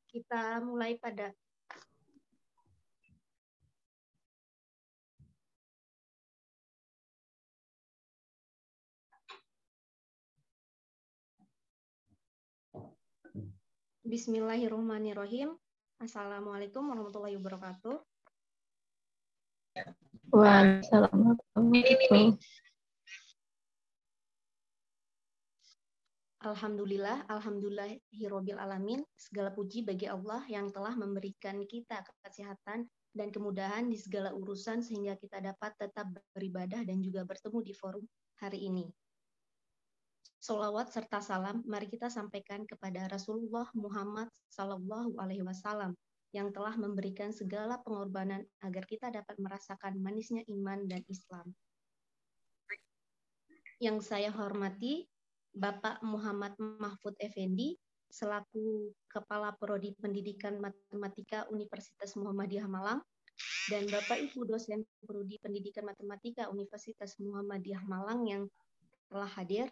Kita mulai pada Bismillahirrahmanirrahim. Assalamualaikum warahmatullahi wabarakatuh. Waalaikumsalam warahmatullahi wabarakatuh. Alhamdulillahirabbil alamin. Segala puji bagi Allah yang telah memberikan kita kesehatan dan kemudahan di segala urusan sehingga kita dapat tetap beribadah dan juga bertemu di forum hari ini. Sholawat serta salam mari kita sampaikan kepada Rasulullah Muhammad Sallallahu Alaihi Wasallam yang telah memberikan segala pengorbanan agar kita dapat merasakan manisnya iman dan Islam. Yang saya hormati Bapak Muhammad Mahfud Effendi selaku Kepala Prodi Pendidikan Matematika Universitas Muhammadiyah Malang dan Bapak Ibu dosen Prodi Pendidikan Matematika Universitas Muhammadiyah Malang yang telah hadir.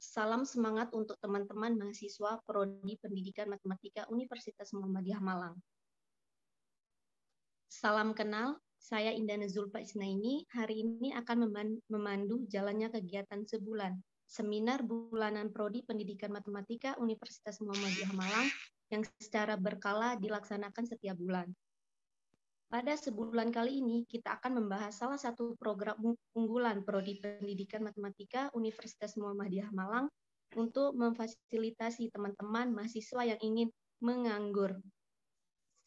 Salam semangat untuk teman-teman mahasiswa Prodi Pendidikan Matematika Universitas Muhammadiyah Malang. Salam kenal, saya Indana Zulfa Isnaini. Hari ini akan memandu jalannya kegiatan sebulan Seminar Bulanan Prodi Pendidikan Matematika Universitas Muhammadiyah Malang yang secara berkala dilaksanakan setiap bulan. Pada sebulan kali ini, kita akan membahas salah satu program unggulan Prodi Pendidikan Matematika Universitas Muhammadiyah Malang untuk memfasilitasi teman-teman mahasiswa yang ingin menganggur.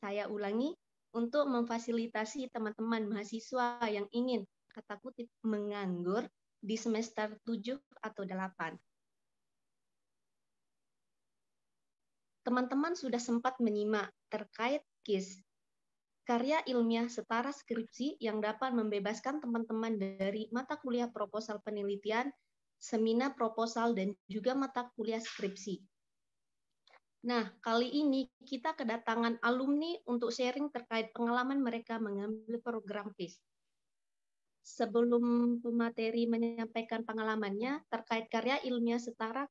Saya ulangi, untuk memfasilitasi teman-teman mahasiswa yang ingin, kata kutip, menganggur di semester 7 atau 8. Teman-teman sudah sempat menyimak terkait KIS, karya ilmiah setara skripsi yang dapat membebaskan teman-teman dari mata kuliah proposal penelitian, seminar proposal, dan juga mata kuliah skripsi. Nah, kali ini kita kedatangan alumni untuk sharing terkait pengalaman mereka mengambil program KIS. Sebelum pemateri menyampaikan pengalamannya terkait karya ilmiah setara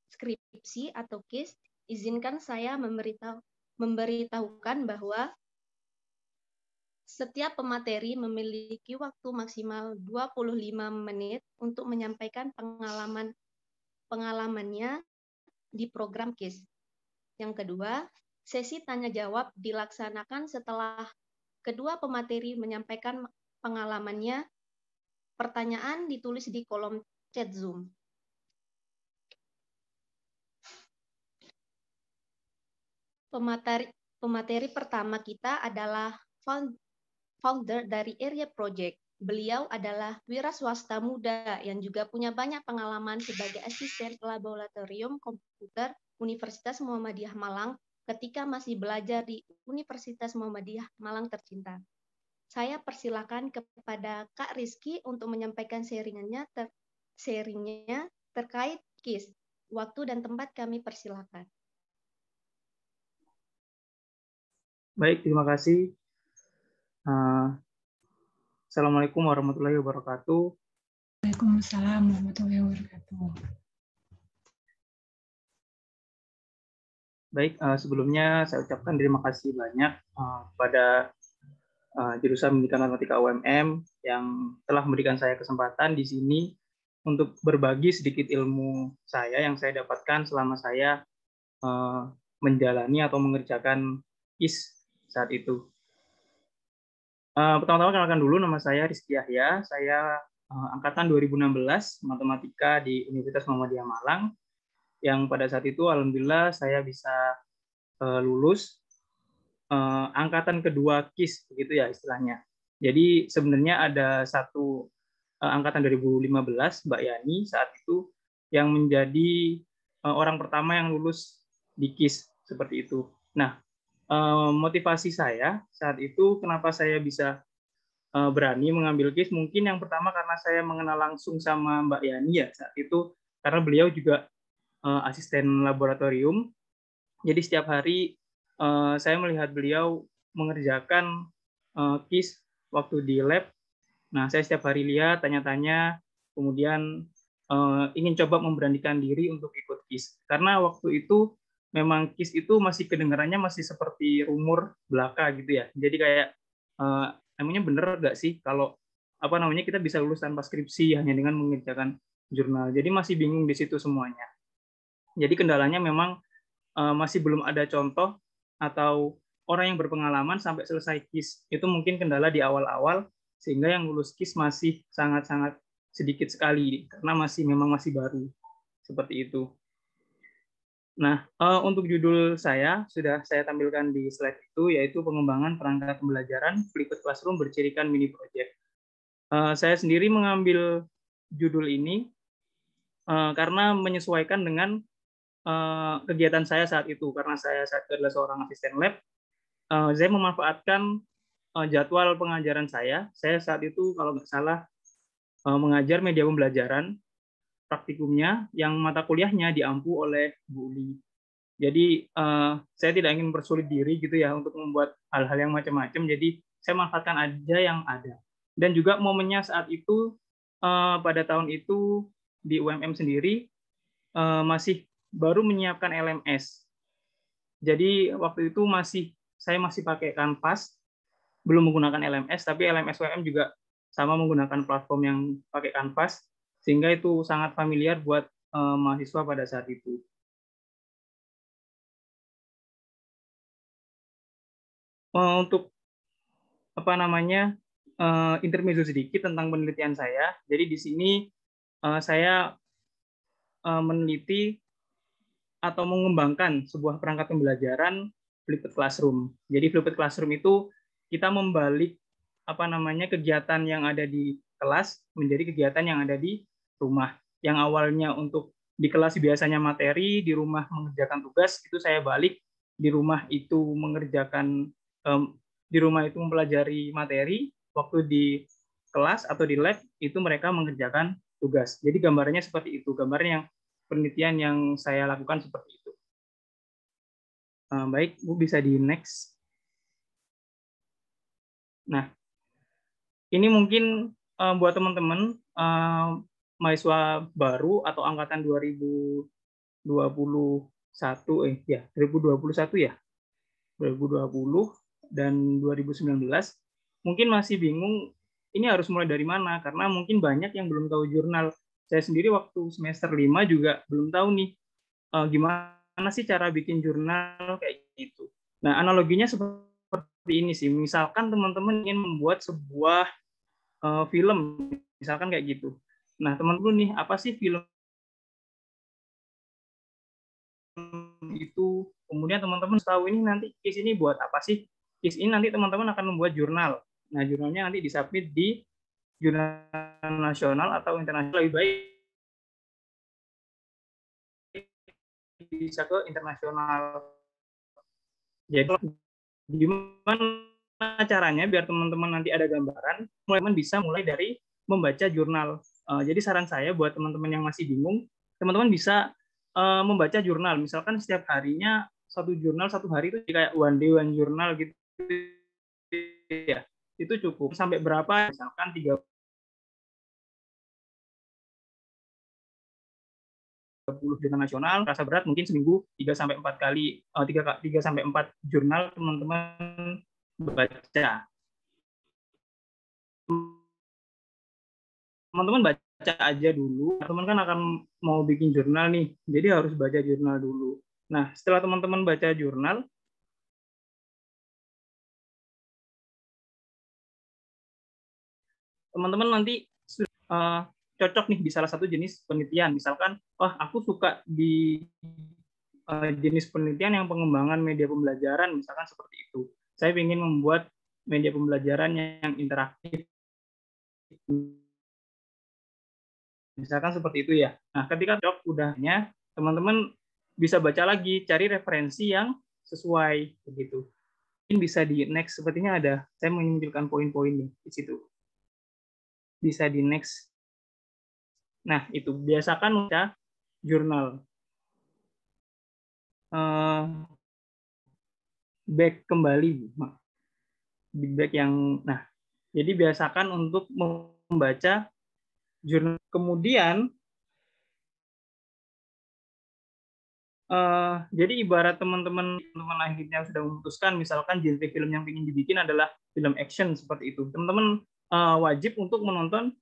skripsi atau KIS, izinkan saya memberitahukan bahwa setiap pemateri memiliki waktu maksimal 25 menit untuk menyampaikan pengalamannya di program KIS. Yang kedua, sesi tanya jawab dilaksanakan setelah kedua pemateri menyampaikan pengalamannya. Pertanyaan ditulis di kolom chat Zoom. Pemateri pertama kita adalah founder dari Area Project. Beliau adalah wira swasta muda yang juga punya banyak pengalaman sebagai asisten laboratorium komputer Universitas Muhammadiyah Malang ketika masih belajar di Universitas Muhammadiyah Malang tercinta. Saya persilakan kepada Kak Rizky untuk menyampaikan sharingnya terkait KIS. Waktu dan tempat kami persilakan. Baik, terima kasih. Assalamualaikum warahmatullahi wabarakatuh. Waalaikumsalam warahmatullahi wabarakatuh. Baik, sebelumnya saya ucapkan terima kasih banyak kepada jurusan Pendidikan Matematika UMM yang telah memberikan saya kesempatan di sini untuk berbagi sedikit ilmu saya yang saya dapatkan selama saya menjalani atau mengerjakan KIS saat itu. Pertama-tama kenalkan dulu, nama saya Rizky Yahya. Saya angkatan 2016 matematika di Universitas Muhammadiyah Malang, yang pada saat itu alhamdulillah saya bisa lulus angkatan kedua KIS, begitu ya istilahnya. Jadi sebenarnya ada satu angkatan 2015, Mbak Yani saat itu, yang menjadi orang pertama yang lulus di KIS, seperti itu. Nah, motivasi saya saat itu, kenapa saya bisa berani mengambil KIS, mungkin yang pertama karena saya mengenal langsung sama Mbak Yani ya saat itu, karena beliau juga asisten laboratorium. Jadi setiap hari saya melihat beliau mengerjakan KIS waktu di lab. Nah, saya setiap hari lihat, tanya-tanya, kemudian ingin coba memberanikan diri untuk ikut KIS. Karena waktu itu memang KIS itu masih kedengarannya masih seperti rumor belaka gitu ya. Jadi kayak emangnya bener nggak sih kalau kita bisa lulus tanpa skripsi hanya dengan mengerjakan jurnal. Jadi masih bingung di situ semuanya. Jadi kendalanya memang masih belum ada contoh atau orang yang berpengalaman sampai selesai KIS. Itu mungkin kendala di awal-awal, sehingga yang lulus KIS masih sangat-sangat sedikit sekali karena memang masih baru seperti itu. Nah, untuk judul saya sudah saya tampilkan di slide itu, yaitu pengembangan perangkat pembelajaran Flipped Classroom bercirikan mini project. Saya sendiri mengambil judul ini karena menyesuaikan dengan kegiatan saya saat itu. Karena saya saat itu adalah seorang asisten lab, saya memanfaatkan jadwal pengajaran saya. Saya saat itu kalau nggak salah mengajar media pembelajaran, praktikumnya yang mata kuliahnya diampu oleh Bu Uli. Jadi saya tidak ingin mempersulit diri gitu ya untuk membuat hal-hal yang macam-macam. Jadi saya manfaatkan aja yang ada. Dan juga momennya saat itu pada tahun itu di UMM sendiri masih baru menyiapkan LMS. Jadi waktu itu saya masih pakai Canvas, belum menggunakan LMS, tapi LMS UMM juga sama menggunakan platform yang pakai Canvas, sehingga itu sangat familiar buat mahasiswa pada saat itu. Untuk intermezzo sedikit tentang penelitian saya. Jadi di sini saya meneliti atau mengembangkan sebuah perangkat pembelajaran Flipped Classroom. Jadi Flipped Classroom itu kita membalik kegiatan yang ada di kelas menjadi kegiatan yang ada di rumah. Yang awalnya untuk di kelas biasanya materi, di rumah mengerjakan tugas, itu saya balik di rumah itu mempelajari materi, waktu di kelas atau di lab itu mereka mengerjakan tugas. Jadi gambarnya seperti itu, gambarnya yang penelitian yang saya lakukan seperti itu. Baik, Bu bisa di next. Nah, ini mungkin buat teman-teman mahasiswa baru atau angkatan 2021 dan 2019 mungkin masih bingung ini harus mulai dari mana, karena mungkin banyak yang belum tahu jurnal. Saya sendiri waktu semester 5 juga belum tahu nih gimana sih cara bikin jurnal kayak gitu. Nah, analoginya seperti ini sih. Misalkan teman-teman ingin membuat sebuah film, misalkan kayak gitu. Nah, teman-teman nih, apa sih film itu? Kemudian teman-teman tahu ini nanti case ini buat apa sih? Case ini nanti teman-teman akan membuat jurnal. Nah, jurnalnya nanti disubmit di jurnal nasional atau internasional, lebih baik bisa ke internasional. Jadi gimana caranya biar teman-teman nanti ada gambaran, teman-teman bisa mulai dari membaca jurnal. Jadi saran saya buat teman-teman yang masih bingung, teman-teman bisa membaca jurnal. Misalkan setiap harinya satu jurnal, satu hari itu kayak one day one jurnal gitu ya. Itu cukup. Sampai berapa? Misalkan 30 jurnal nasional, rasa berat mungkin seminggu 3 sampai 4 kali 3 sampai 4 jurnal teman-teman baca. Teman-teman baca aja dulu. Teman kan akan mau bikin jurnal nih, jadi harus baca jurnal dulu. Nah, setelah teman-teman baca jurnal, teman-teman nanti cocok nih di salah satu jenis penelitian. Misalkan, aku suka di jenis penelitian yang pengembangan media pembelajaran, misalkan seperti itu. Saya ingin membuat media pembelajaran yang interaktif. Misalkan seperti itu ya. Nah, ketika cocok udahnya, teman-teman bisa baca lagi, cari referensi yang sesuai begitu. Mungkin bisa di next, sepertinya ada, saya menunjukkan poin-poin di situ. Bisa di next. Nah, itu biasakan baca jurnal. Back kembali, back yang, nah, jadi biasakan untuk membaca jurnal. Kemudian Jadi ibarat teman-teman akhirnya sudah memutuskan, misalkan genre film yang ingin dibikin adalah film action seperti itu. Teman-teman wajib untuk menonton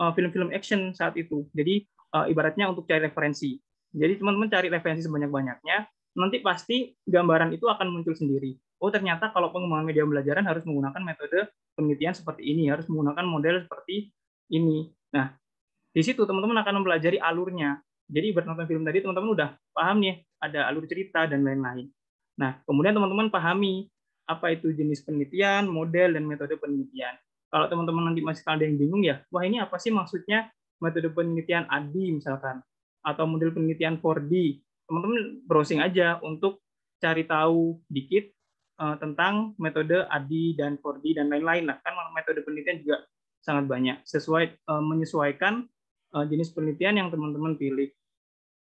film-film action saat itu. Jadi ibaratnya untuk cari referensi. Jadi teman-teman cari referensi sebanyak-banyaknya, nanti pasti gambaran itu akan muncul sendiri. Oh ternyata kalau pengembangan media pembelajaran harus menggunakan metode penelitian seperti ini, harus menggunakan model seperti ini. Nah, di situ teman-teman akan mempelajari alurnya. Jadi bernonton film tadi teman-teman udah paham nih ada alur cerita dan lain-lain. Nah, kemudian teman-teman pahami apa itu jenis penelitian, model, dan metode penelitian. Kalau teman-teman nanti masih ada yang bingung ya, wah ini apa sih maksudnya metode penelitian ADI misalkan, atau model penelitian 4D. Teman-teman browsing aja untuk cari tahu dikit tentang metode ADI dan 4D dan lain-lain. Nah, kan metode penelitian juga sangat banyak, menyesuaikan jenis penelitian yang teman-teman pilih.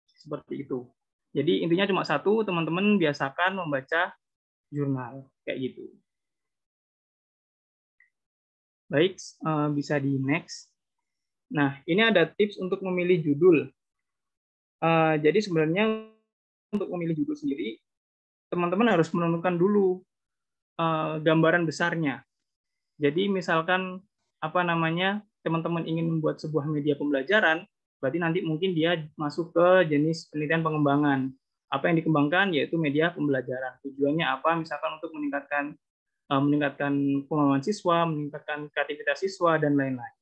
Seperti itu. Jadi intinya cuma satu, teman-teman biasakan membaca jurnal kayak gitu. Baik, bisa di next. Nah, ini ada tips untuk memilih judul. Jadi sebenarnya untuk memilih judul sendiri, teman-teman harus menentukan dulu gambaran besarnya. Jadi misalkan teman-teman ingin membuat sebuah media pembelajaran, berarti nanti mungkin dia masuk ke jenis penelitian pengembangan. Apa yang dikembangkan yaitu media pembelajaran. Tujuannya apa? Misalkan untuk meningkatkan pemahaman siswa, meningkatkan kreativitas siswa, dan lain-lain.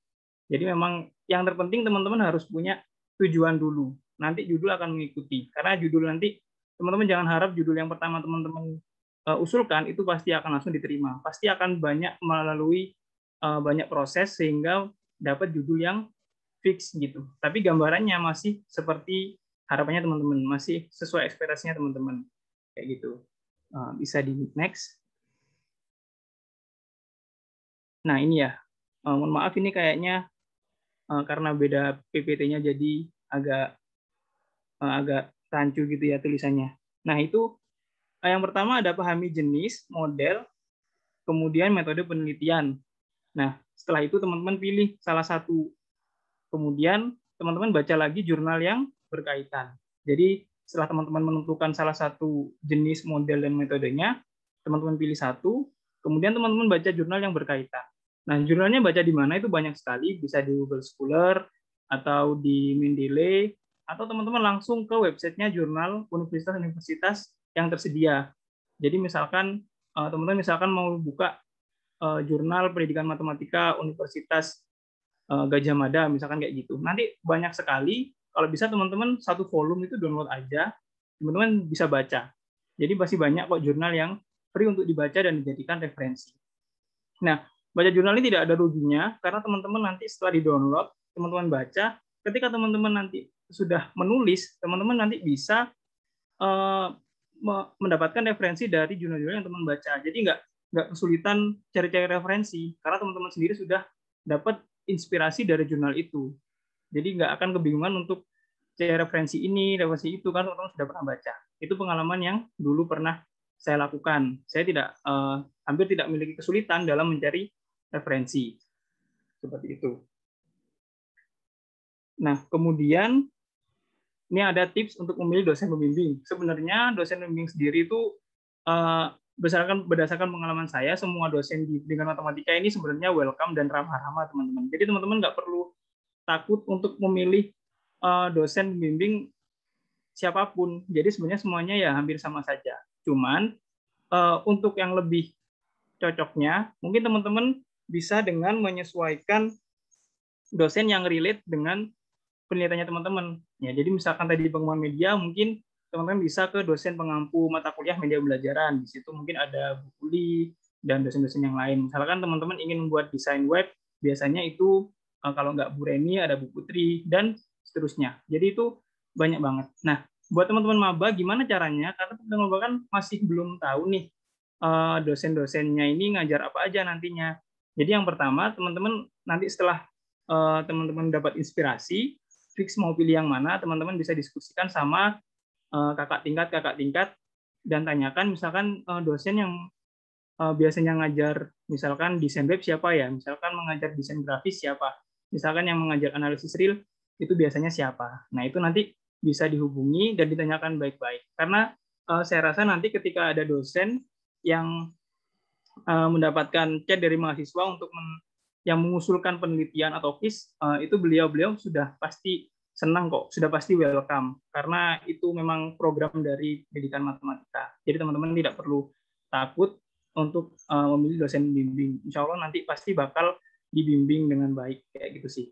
Jadi memang yang terpenting teman-teman harus punya tujuan dulu. Nanti judul akan mengikuti. Karena judul nanti, teman-teman jangan harap judul yang pertama teman-teman usulkan itu pasti akan langsung diterima. Pasti akan melalui banyak proses sehingga dapat judul yang fix gitu. Tapi gambarannya masih seperti harapannya teman-teman, masih sesuai ekspektasinya teman-teman. Kayak gitu. Bisa di next. Nah ini ya, mohon maaf ini kayaknya karena beda PPT-nya jadi agak rancu gitu ya tulisannya. Nah itu yang pertama ada pahami jenis, model, kemudian metode penelitian. Nah setelah itu teman-teman pilih salah satu, kemudian teman-teman baca lagi jurnal yang berkaitan. Jadi setelah teman-teman menentukan salah satu jenis, model, dan metodenya, teman-teman pilih satu, kemudian teman-teman baca jurnal yang berkaitan. Nah, jurnalnya baca di mana itu banyak sekali, bisa di Google Scholar, atau di Mendeley, atau teman-teman langsung ke websitenya jurnal universitas-universitas yang tersedia. Jadi misalkan teman-teman mau buka jurnal pendidikan matematika Universitas Gajah Mada, misalkan kayak gitu. Nanti banyak sekali, kalau bisa teman-teman satu volume itu download aja, teman-teman bisa baca. Jadi masih banyak kok jurnal yang free untuk dibaca dan dijadikan referensi. Nah, baca jurnal ini tidak ada ruginya, karena teman-teman nanti setelah di-download, teman-teman baca, ketika teman-teman nanti sudah menulis, teman-teman nanti bisa mendapatkan referensi dari jurnal-jurnal yang teman baca. Jadi nggak kesulitan cari-cari referensi, karena teman-teman sendiri sudah dapat inspirasi dari jurnal itu. Jadi nggak akan kebingungan untuk cari referensi ini, referensi itu, kan teman-teman sudah pernah baca. Itu pengalaman yang dulu pernah saya lakukan. Saya hampir tidak memiliki kesulitan dalam mencari referensi. Seperti itu. Nah, kemudian ini ada tips untuk memilih dosen pembimbing. Sebenarnya dosen pembimbing sendiri itu berdasarkan pengalaman saya, semua dosen di pendidikan matematika ini sebenarnya welcome dan ramah-ramah, teman-teman. Jadi teman-teman nggak perlu takut untuk memilih dosen pembimbing siapapun. Jadi sebenarnya semuanya ya hampir sama saja. Cuman untuk yang lebih cocoknya, mungkin teman-teman bisa dengan menyesuaikan dosen yang relate dengan penelitiannya teman-teman. Ya, jadi misalkan tadi pengembangan media, mungkin teman-teman bisa ke dosen pengampu mata kuliah media pembelajaran. Di situ mungkin ada Bu Uli dan dosen-dosen yang lain. Misalkan teman-teman ingin membuat desain web, biasanya itu kalau nggak Bu Reni, ada Bu Putri, dan seterusnya. Jadi itu banyak banget. Nah, buat teman-teman maba, gimana caranya? Karena teman-teman maba kan masih belum tahu nih dosen-dosennya ini ngajar apa aja nantinya. Jadi yang pertama, teman-teman nanti setelah teman-teman dapat inspirasi, fix mau pilih yang mana, teman-teman bisa diskusikan sama kakak tingkat, dan tanyakan misalkan dosen yang biasanya ngajar misalkan desain web siapa ya, misalkan mengajar desain grafis siapa, misalkan yang mengajar analisis real itu biasanya siapa. Nah itu nanti bisa dihubungi dan ditanyakan baik-baik. Karena saya rasa nanti ketika ada dosen yang mendapatkan chat dari mahasiswa untuk yang mengusulkan penelitian atau quiz, itu beliau-beliau sudah pasti senang kok, sudah pasti welcome, karena itu memang program dari pendidikan matematika. Jadi teman-teman tidak perlu takut untuk memilih dosen bimbing. Insya Allah nanti pasti bakal dibimbing dengan baik, kayak gitu sih.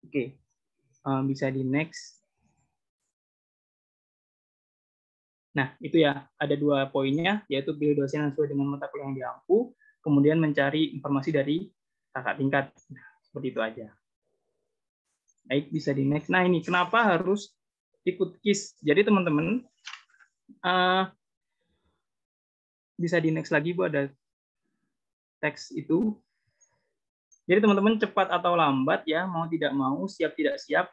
Oke, bisa di next. Nah, itu ya, ada 2 poinnya, yaitu pilih dosen yang sesuai dengan mata kuliah yang diampu, kemudian mencari informasi dari kakak tingkat. Nah, seperti itu aja. Baik, bisa di next. Nah, ini kenapa harus ikut KIS? Jadi teman-teman, bisa di next lagi, Bu, ada teks itu. Jadi teman-teman cepat atau lambat ya, mau tidak mau, siap tidak siap,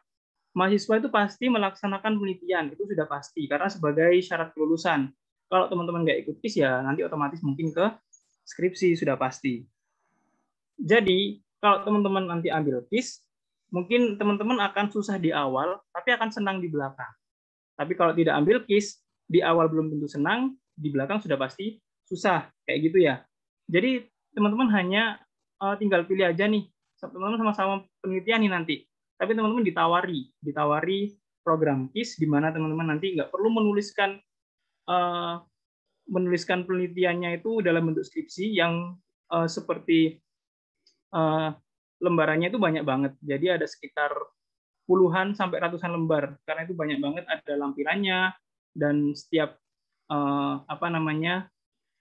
mahasiswa itu pasti melaksanakan penelitian, itu sudah pasti, karena sebagai syarat kelulusan. Kalau teman-teman nggak ikut KIS ya nanti otomatis mungkin ke skripsi, sudah pasti. Jadi kalau teman-teman nanti ambil KIS, mungkin teman-teman akan susah di awal, tapi akan senang di belakang. Tapi kalau tidak ambil KIS, di awal belum tentu senang, di belakang sudah pasti susah, kayak gitu ya. Jadi teman-teman hanya tinggal pilih aja nih, teman-teman sama-sama penelitian nih nanti. Tapi teman-teman ditawari program KIS di mana teman-teman nanti nggak perlu menuliskan penelitiannya itu dalam bentuk skripsi yang seperti lembarannya itu banyak banget. Jadi ada sekitar puluhan sampai ratusan lembar karena itu banyak banget, ada lampirannya dan setiap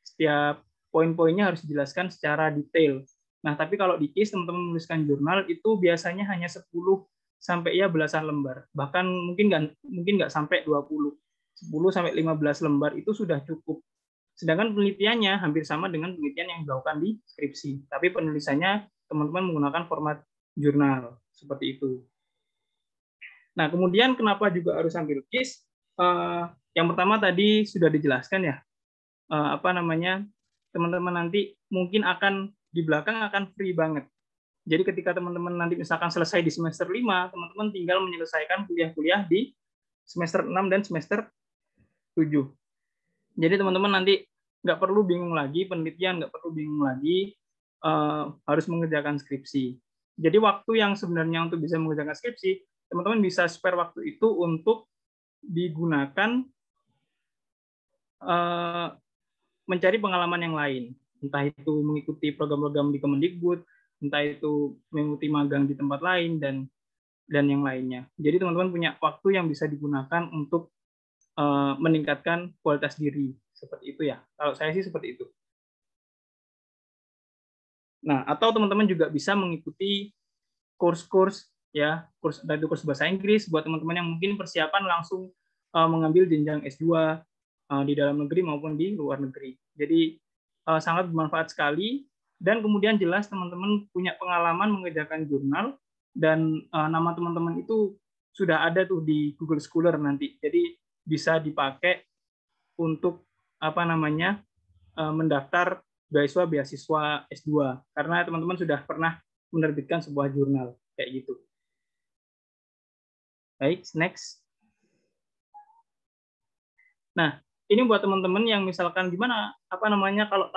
setiap poin-poinnya harus dijelaskan secara detail. Nah, tapi kalau di KIS teman-teman menuliskan jurnal itu biasanya hanya 10 sampai ya belasan lembar. Bahkan mungkin nggak sampai 20. 10 sampai 15 lembar itu sudah cukup. Sedangkan penelitiannya hampir sama dengan penelitian yang dilakukan di skripsi. Tapi penulisannya teman-teman menggunakan format jurnal seperti itu. Nah, kemudian kenapa juga harus ambil KIS? Yang pertama tadi sudah dijelaskan ya. Teman-teman nanti mungkin akan di belakang akan free banget. Jadi ketika teman-teman nanti misalkan selesai di semester 5, teman-teman tinggal menyelesaikan kuliah-kuliah di semester 6 dan semester 7. Jadi teman-teman nanti nggak perlu bingung lagi penelitian, nggak perlu bingung lagi harus mengerjakan skripsi. Jadi waktu yang sebenarnya untuk bisa mengerjakan skripsi, teman-teman bisa spare waktu itu untuk digunakan mencari pengalaman yang lain. Entah itu mengikuti program-program di Kemendikbud, entah itu mengikuti magang di tempat lain, dan yang lainnya. Jadi teman-teman punya waktu yang bisa digunakan untuk meningkatkan kualitas diri. Seperti itu ya. Kalau saya sih seperti itu. Nah, atau teman-teman juga bisa mengikuti kurs-kurs ya, kurs bahasa Inggris buat teman-teman yang mungkin persiapan langsung mengambil jenjang S2 di dalam negeri maupun di luar negeri. Jadi sangat bermanfaat sekali, dan kemudian jelas teman-teman punya pengalaman mengerjakan jurnal, dan nama teman-teman itu sudah ada tuh di Google Scholar nanti. Jadi bisa dipakai untuk mendaftar beasiswa S2 karena teman-teman sudah pernah menerbitkan sebuah jurnal kayak gitu. Baik, next. Nah, ini buat teman-teman yang misalkan gimana kalau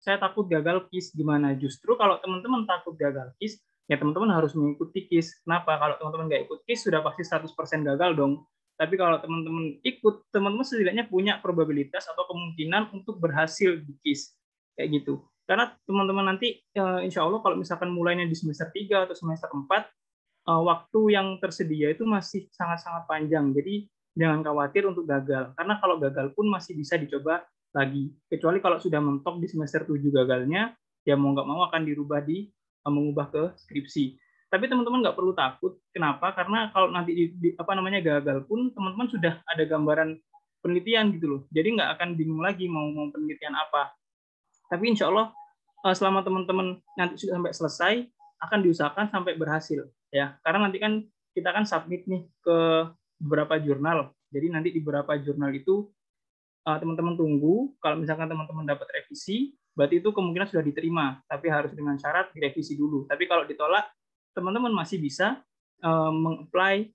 saya takut gagal KIS gimana? Justru kalau teman-teman takut gagal KIS, ya teman-teman harus mengikuti KIS. Kenapa? Kalau teman-teman nggak ikut KIS sudah pasti 100% gagal dong. Tapi kalau teman-teman ikut, teman-teman setidaknya punya probabilitas atau kemungkinan untuk berhasil di KIS. Kayak gitu. Karena teman-teman nanti insya Allah kalau misalkan mulainya di semester 3 atau semester 4, waktu yang tersedia itu masih sangat-sangat panjang. Jadi jangan khawatir untuk gagal. Karena kalau gagal pun masih bisa dicoba lagi. Kecuali kalau sudah mentok di semester 7 gagalnya, ya mau nggak mau akan dirubah mengubah ke skripsi. Tapi teman-teman nggak perlu takut. Kenapa? Karena kalau nanti gagal pun teman-teman sudah ada gambaran penelitian gitu loh. Jadi nggak akan bingung lagi mau penelitian apa. Tapi insya Allah selama teman-teman nanti sudah sampai selesai, akan diusahakan sampai berhasil ya. Karena nanti kan kita kan submit nih ke beberapa jurnal. Jadi nanti di beberapa jurnal itu teman-teman tunggu. Kalau misalkan teman-teman dapat revisi, berarti itu kemungkinan sudah diterima. Tapi harus dengan syarat direvisi dulu. Tapi kalau ditolak, teman-teman masih bisa meng-apply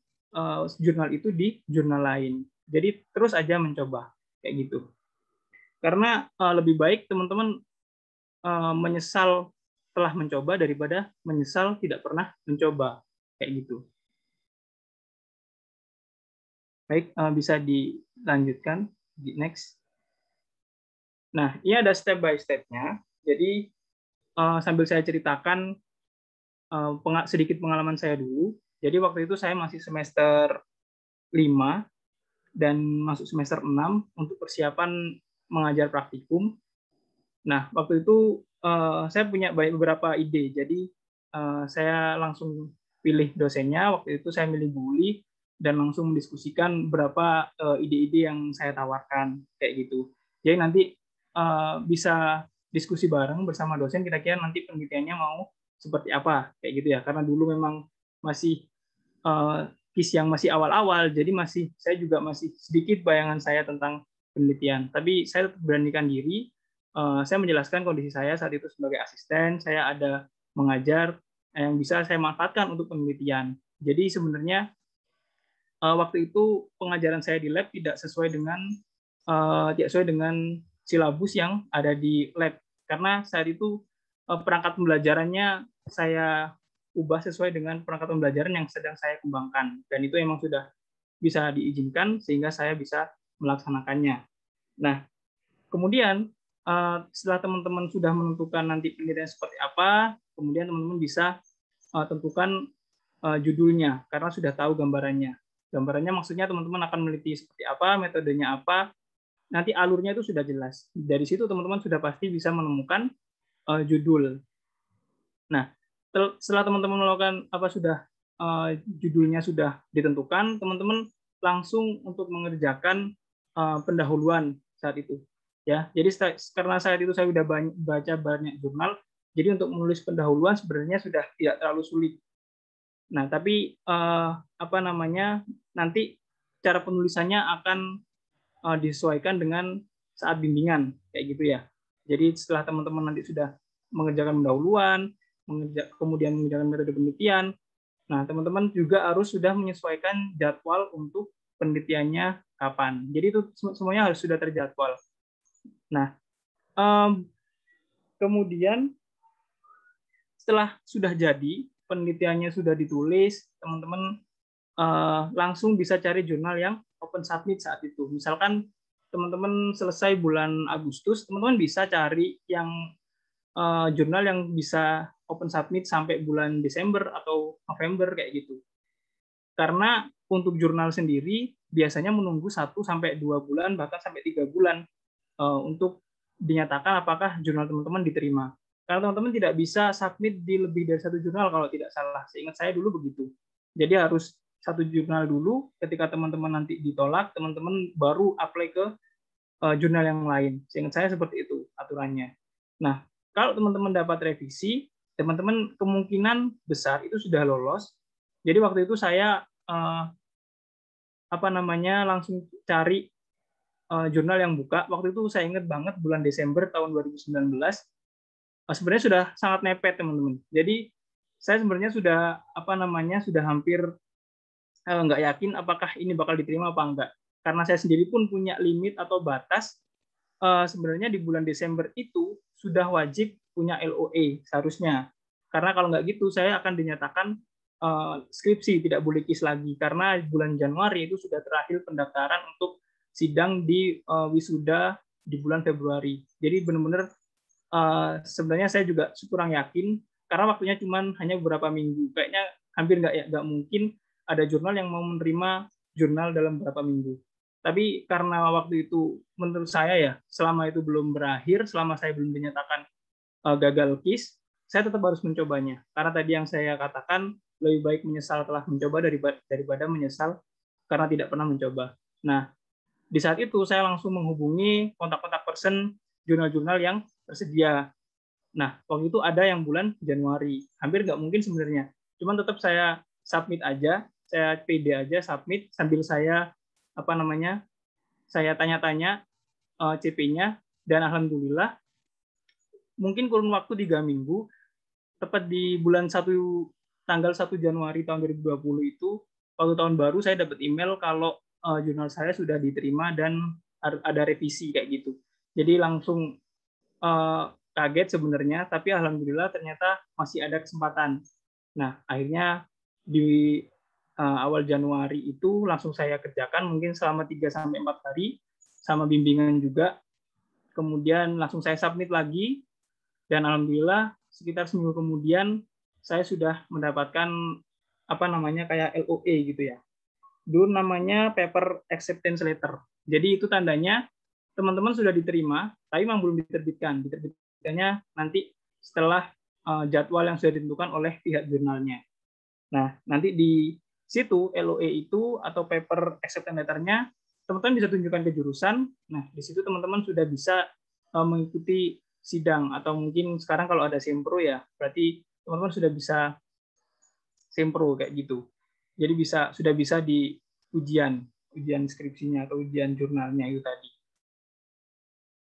jurnal itu di jurnal lain. Jadi terus aja mencoba kayak gitu. Karena lebih baik teman-teman menyesal telah mencoba daripada menyesal tidak pernah mencoba kayak gitu. Baik, bisa dilanjutkan di next. Nah, ini ada step by step-nya. Jadi sambil saya ceritakan sedikit pengalaman saya dulu. Jadi waktu itu saya masih semester 5 dan masuk semester 6 untuk persiapan mengajar praktikum. Nah, waktu itu saya punya beberapa ide. Jadi saya langsung pilih dosennya. Waktu itu saya milih Bu Uli dan langsung mendiskusikan berapa ide-ide yang saya tawarkan kayak gitu. Jadi nanti bisa diskusi bareng bersama dosen kira-kira nanti penelitiannya mau seperti apa kayak gitu ya. Karena dulu memang masih KIS yang masih awal-awal, jadi saya juga masih sedikit bayangan saya tentang penelitian. Tapi saya tetap beranikan diri. Saya menjelaskan kondisi saya saat itu sebagai asisten, saya ada mengajar yang bisa saya manfaatkan untuk penelitian. Jadi sebenarnya waktu itu pengajaran saya di lab tidak sesuai dengan silabus yang ada di lab, karena saat itu perangkat pembelajarannya saya ubah sesuai dengan perangkat pembelajaran yang sedang saya kembangkan, dan itu memang sudah bisa diizinkan sehingga saya bisa melaksanakannya. Nah, kemudian setelah teman-teman sudah menentukan nanti penelitian seperti apa, kemudian teman-teman bisa tentukan judulnya karena sudah tahu gambarannya. Gambarannya maksudnya teman-teman akan meneliti seperti apa, metodenya apa, nanti alurnya itu sudah jelas. Dari situ teman-teman sudah pasti bisa menemukan judul. Nah, setelah teman-teman melakukan judulnya sudah ditentukan, teman-teman langsung untuk mengerjakan pendahuluan saat itu. Ya, jadi karena saat itu saya sudah baca banyak jurnal, jadi untuk menulis pendahuluan sebenarnya sudah tidak terlalu sulit. Nah, tapi nanti cara penulisannya akan disesuaikan dengan saat bimbingan kayak gitu ya. Jadi setelah teman-teman nanti sudah mengerjakan pendahuluan, kemudian mengerjakan metode penelitian, nah teman-teman juga harus sudah menyesuaikan jadwal untuk penelitiannya kapan. Jadi itu semuanya harus sudah terjadwal. Nah, kemudian setelah sudah jadi, penelitiannya sudah ditulis, teman-teman langsung bisa cari jurnal yang open submit saat itu. Misalkan teman-teman selesai bulan Agustus, teman-teman bisa cari yang jurnal yang bisa open submit sampai bulan Desember atau November kayak gitu. Karena untuk jurnal sendiri biasanya menunggu 1-2 bulan bahkan sampai 3 bulan untuk dinyatakan apakah jurnal teman-teman diterima. Karena teman-teman tidak bisa submit di lebih dari 1 jurnal kalau tidak salah. Seingat saya dulu begitu. Jadi harus 1 jurnal dulu, ketika teman-teman nanti ditolak, teman-teman baru apply ke jurnal yang lain. Seingat saya seperti itu aturannya. Nah, kalau teman-teman dapat revisi, teman-teman kemungkinan besar itu sudah lolos. Jadi waktu itu saya langsung cari jurnal yang buka. Waktu itu saya ingat banget bulan Desember tahun 2019. Sebenarnya sudah sangat mepet teman-teman. Jadi saya sebenarnya sudah sudah hampir nggak yakin apakah ini bakal diterima apa enggak. Karena saya sendiri pun punya limit atau batas. Sebenarnya di bulan Desember itu sudah wajib punya LOE seharusnya. Karena kalau nggak gitu saya akan dinyatakan skripsi, tidak boleh KIS lagi. Karena bulan Januari itu sudah terakhir pendaftaran untuk sidang di wisuda di bulan Februari. Jadi benar-benar sebenarnya saya juga kurang yakin karena waktunya hanya beberapa minggu. Kayaknya hampir nggak mungkin ada jurnal yang mau menerima jurnal dalam beberapa minggu. Tapi karena waktu itu menurut saya ya, selama itu belum berakhir, selama saya belum dinyatakan gagal KIS, saya tetap harus mencobanya. Karena tadi yang saya katakan, lebih baik menyesal telah mencoba daripada menyesal karena tidak pernah mencoba. Nah, di saat itu saya langsung menghubungi kontak-kontak person jurnal-jurnal yang tersedia. Nah, waktu itu ada yang bulan Januari. Hampir nggak mungkin sebenarnya. Cuman tetap saya submit aja, saya PD aja submit sambil saya saya tanya-tanya CP-nya, dan alhamdulillah mungkin kurun waktu 3 minggu, tepat di bulan tanggal 1 Januari tahun 2020 itu waktu tahun baru saya dapat email kalau jurnal saya sudah diterima dan ada revisi kayak gitu. Jadi langsung kaget sebenarnya, tapi alhamdulillah ternyata masih ada kesempatan. Nah, akhirnya di awal Januari itu langsung saya kerjakan mungkin selama 3-4 hari sama bimbingan juga. Kemudian langsung saya submit lagi dan alhamdulillah sekitar seminggu kemudian saya sudah mendapatkan kayak LOA gitu ya. Dulu namanya paper acceptance letter. Jadi itu tandanya teman-teman sudah diterima, tapi memang belum diterbitkan. Diterbitkannya nanti setelah jadwal yang sudah ditentukan oleh pihak jurnalnya. Nah, nanti di situ LOA itu atau paper acceptance letter-nya teman-teman bisa tunjukkan ke jurusan. Nah, di situ teman-teman sudah bisa mengikuti sidang atau mungkin sekarang kalau ada sempro ya, berarti teman-teman sudah bisa sempro kayak gitu. Jadi sudah bisa di ujian skripsinya atau ujian jurnalnya itu tadi.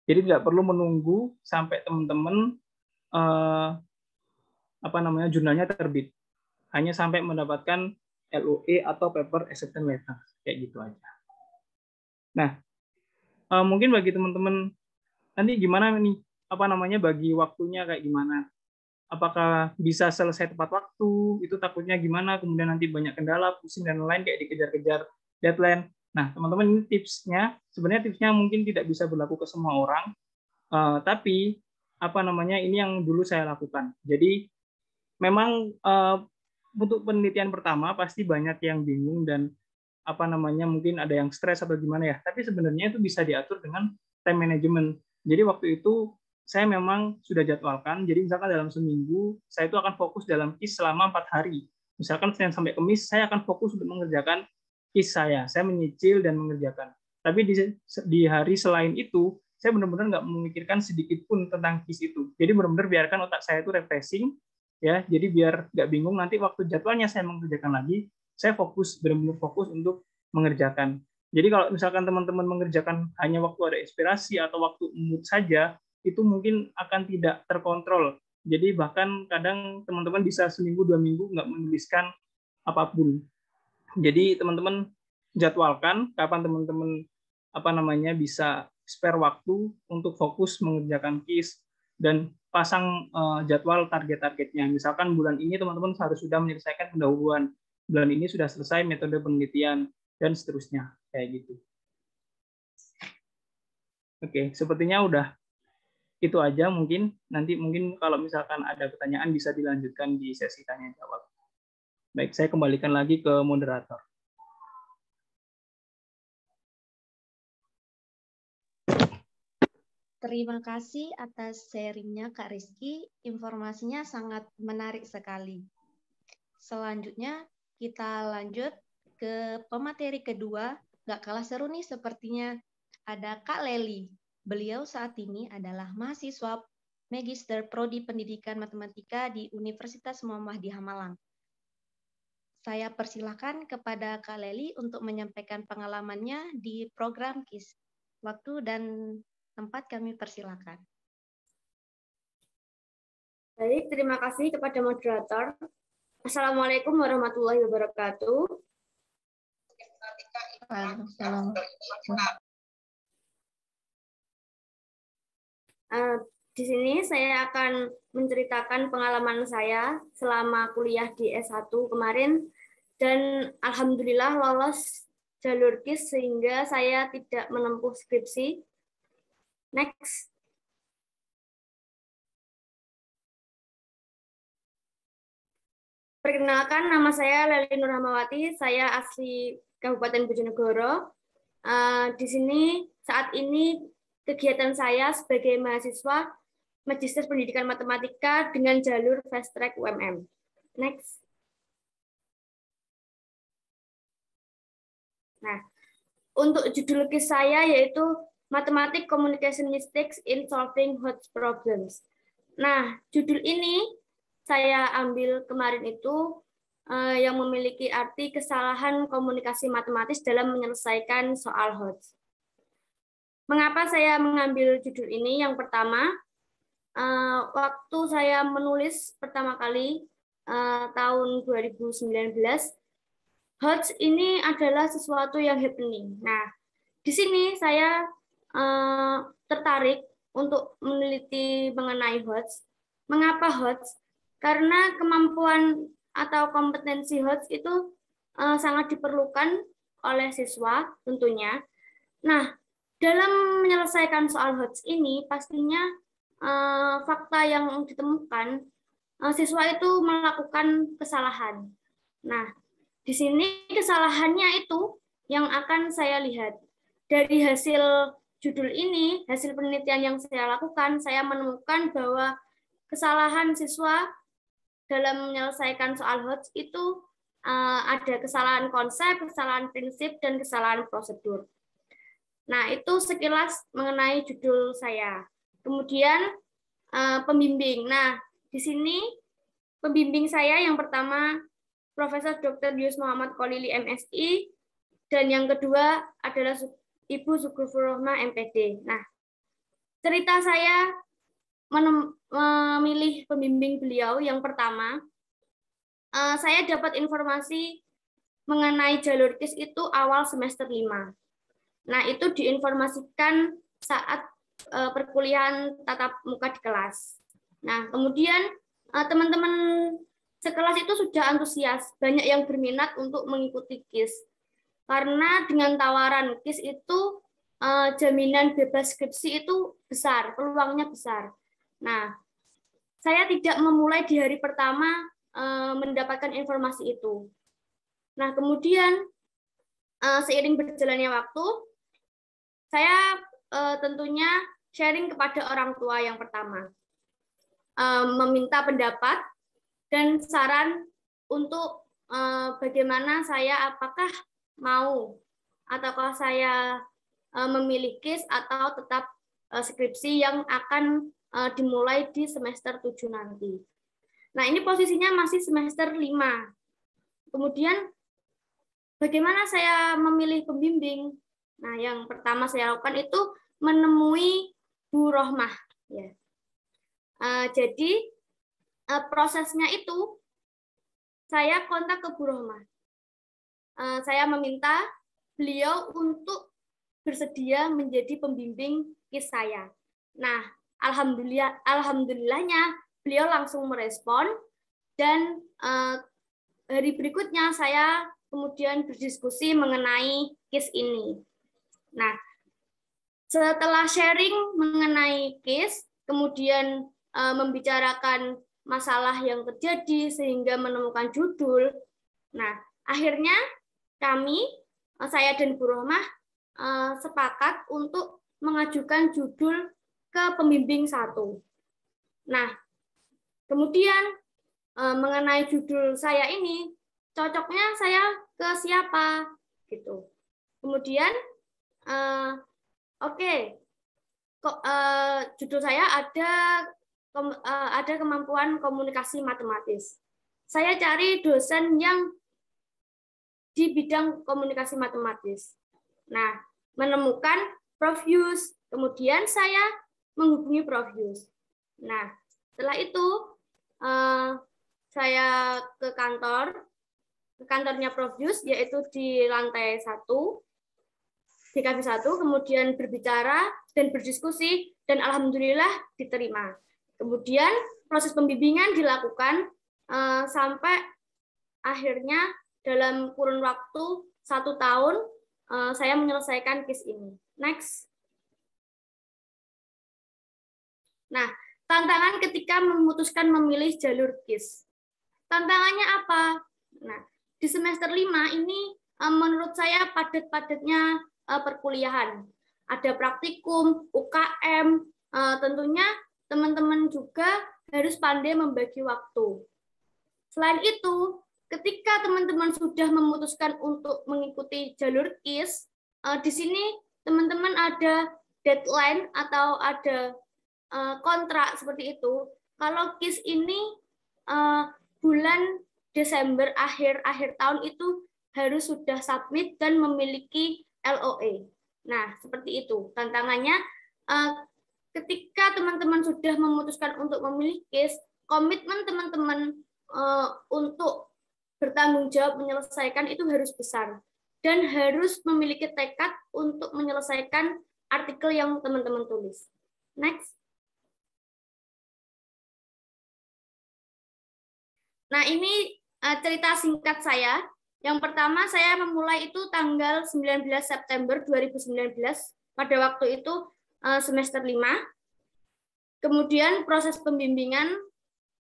Jadi tidak perlu menunggu sampai teman-teman jurnalnya terbit. Hanya sampai mendapatkan LOA atau paper acceptance letter kayak gitu aja. Nah, mungkin bagi teman-teman nanti gimana nih bagi waktunya kayak gimana? Apakah bisa selesai tepat waktu? Itu takutnya gimana? Kemudian nanti banyak kendala, pusing dan lain kayak dikejar-kejar deadline. Nah, teman-teman ini tipsnya, sebenarnya tipsnya mungkin tidak bisa berlaku ke semua orang, tapi ini yang dulu saya lakukan. Jadi memang untuk penelitian pertama pasti banyak yang bingung dan mungkin ada yang stres atau gimana ya. Tapi sebenarnya itu bisa diatur dengan time management. Jadi waktu itu saya memang sudah jadwalkan, jadi misalkan dalam seminggu, saya itu akan fokus dalam KIS selama 4 hari. Misalkan Senin sampai Kamis, saya akan fokus untuk mengerjakan KIS saya menyicil dan mengerjakan. Tapi di hari selain itu, saya benar-benar nggak memikirkan sedikit pun tentang KIS itu. Jadi benar-benar biarkan otak saya itu refreshing, ya. Jadi biar nggak bingung, nanti waktu jadwalnya saya mengerjakan lagi, saya benar-benar fokus untuk mengerjakan. Jadi kalau misalkan teman-teman mengerjakan hanya waktu ada inspirasi atau waktu mood saja, itu mungkin akan tidak terkontrol. Jadi bahkan kadang teman-teman bisa seminggu 2 minggu nggak menuliskan apapun. Jadi teman-teman jadwalkan kapan teman-teman bisa spare waktu untuk fokus mengerjakan KIS dan pasang jadwal target-targetnya. Misalkan bulan ini teman-teman harus sudah menyelesaikan pendahuluan, bulan ini sudah selesai metode penelitian dan seterusnya kayak gitu. Oke, sepertinya udah itu aja mungkin. Nanti mungkin kalau misalkan ada pertanyaan bisa dilanjutkan di sesi tanya jawab. Baik, saya kembalikan lagi ke moderator. Terima kasih atas sharingnya Kak Rizky. Informasinya sangat menarik sekali. Selanjutnya kita lanjut ke pemateri kedua. Gak kalah seru nih sepertinya. Ada Kak Leli. Beliau saat ini adalah mahasiswa Magister Prodi Pendidikan Matematika di Universitas Muhammadiyah Malang. Saya persilakan kepada Kak Leli untuk menyampaikan pengalamannya di program KIS. Waktu dan tempat kami persilakan. Baik, terima kasih kepada moderator. Assalamualaikum warahmatullahi wabarakatuh. Di sini saya akan menceritakan pengalaman saya selama kuliah di S1 kemarin dan alhamdulillah lolos jalur KIS sehingga saya tidak menempuh skripsi. Next. Perkenalkan, nama saya Leli Nurhamawati, saya asli Kabupaten Bojonegoro. Di sini saat ini kegiatan saya sebagai mahasiswa Magister Pendidikan Matematika dengan jalur Fast Track UMM. Next. Nah, untuk judul KIS saya yaitu Mathematics Communication Mistakes in Solving Hot Problems. Nah, judul ini saya ambil kemarin itu yang memiliki arti kesalahan komunikasi matematis dalam menyelesaikan soal hot. Mengapa saya mengambil judul ini? Yang pertama, waktu saya menulis pertama kali tahun 2019, HOTS ini adalah sesuatu yang happening. Nah, di sini saya tertarik untuk meneliti mengenai HOTS. Mengapa HOTS? Karena kemampuan atau kompetensi HOTS itu sangat diperlukan oleh siswa tentunya. Nah, dalam menyelesaikan soal HOTS ini, pastinya fakta yang ditemukan, siswa itu melakukan kesalahan. Nah, di sini kesalahannya itu yang akan saya lihat. Dari hasil judul ini, hasil penelitian yang saya lakukan, saya menemukan bahwa kesalahan siswa dalam menyelesaikan soal HOTS itu ada kesalahan konsep, kesalahan prinsip, dan kesalahan prosedur. Nah, itu sekilas mengenai judul saya. Kemudian pembimbing. Nah, di sini pembimbing saya yang pertama Profesor Dr. Dius Muhammad Kolili MSI, dan yang kedua adalah Ibu Zukrufur Rohmah MPD. Nah, cerita saya memilih pembimbing beliau yang pertama, saya dapat informasi mengenai jalur KIS itu awal semester 5. Nah, itu diinformasikan saat perkuliahan tatap muka di kelas. Nah, kemudian teman-teman sekelas itu sudah antusias, banyak yang berminat untuk mengikuti KIS. Karena dengan tawaran KIS itu jaminan bebas skripsi itu besar, peluangnya besar. Nah, saya tidak memulai di hari pertama mendapatkan informasi itu. Nah, kemudian seiring berjalannya waktu, saya tentunya sharing kepada orang tua yang pertama, meminta pendapat dan saran untuk bagaimana saya apakah mau ataukah saya memilih KIS atau tetap skripsi yang akan dimulai di semester 7 nanti. Nah, ini posisinya masih semester 5. Kemudian bagaimana saya memilih pembimbing? Nah, yang pertama saya lakukan itu menemui Bu Rohmah. Ya. Jadi prosesnya itu saya kontak ke Bu Rohmah. Saya meminta beliau untuk bersedia menjadi pembimbing KIS saya. Nah, alhamdulillahnya beliau langsung merespon, dan hari berikutnya saya kemudian berdiskusi mengenai KIS ini. Nah, setelah sharing mengenai KIS, kemudian membicarakan masalah yang terjadi sehingga menemukan judul. Nah, akhirnya kami, saya dan Bu Rohmah, sepakat untuk mengajukan judul ke pembimbing 1. Nah, kemudian mengenai judul saya ini, cocoknya saya ke siapa gitu. Kemudian judul saya ada kemampuan komunikasi matematis. Saya cari dosen yang di bidang komunikasi matematis. Nah, menemukan Prof. Yus. Kemudian saya menghubungi Prof. Yus. Nah, setelah itu saya ke kantornya Prof. Yus, yaitu di lantai 1, DKV 1, kemudian berbicara dan berdiskusi, dan alhamdulillah diterima. Kemudian proses pembimbingan dilakukan sampai akhirnya dalam kurun waktu 1 tahun saya menyelesaikan KIS ini. Next. Nah, tantangan ketika memutuskan memilih jalur KIS. Tantangannya apa? Nah, di semester 5 ini menurut saya padat-padatnya perkuliahan. Ada praktikum, UKM, tentunya teman-teman juga harus pandai membagi waktu. Selain itu, ketika teman-teman sudah memutuskan untuk mengikuti jalur KIS, di sini teman-teman ada deadline atau ada kontrak seperti itu. Kalau KIS ini bulan Desember akhir tahun itu harus sudah submit dan memiliki LOE. Nah, seperti itu tantangannya. Ketika teman-teman sudah memutuskan untuk memilih KIS, komitmen teman-teman untuk bertanggung jawab menyelesaikan itu harus besar dan harus memiliki tekad untuk menyelesaikan artikel yang teman-teman tulis. Next. Nah, ini cerita singkat saya. Yang pertama, saya memulai itu tanggal 19 September 2019. Pada waktu itu semester 5. Kemudian proses pembimbingan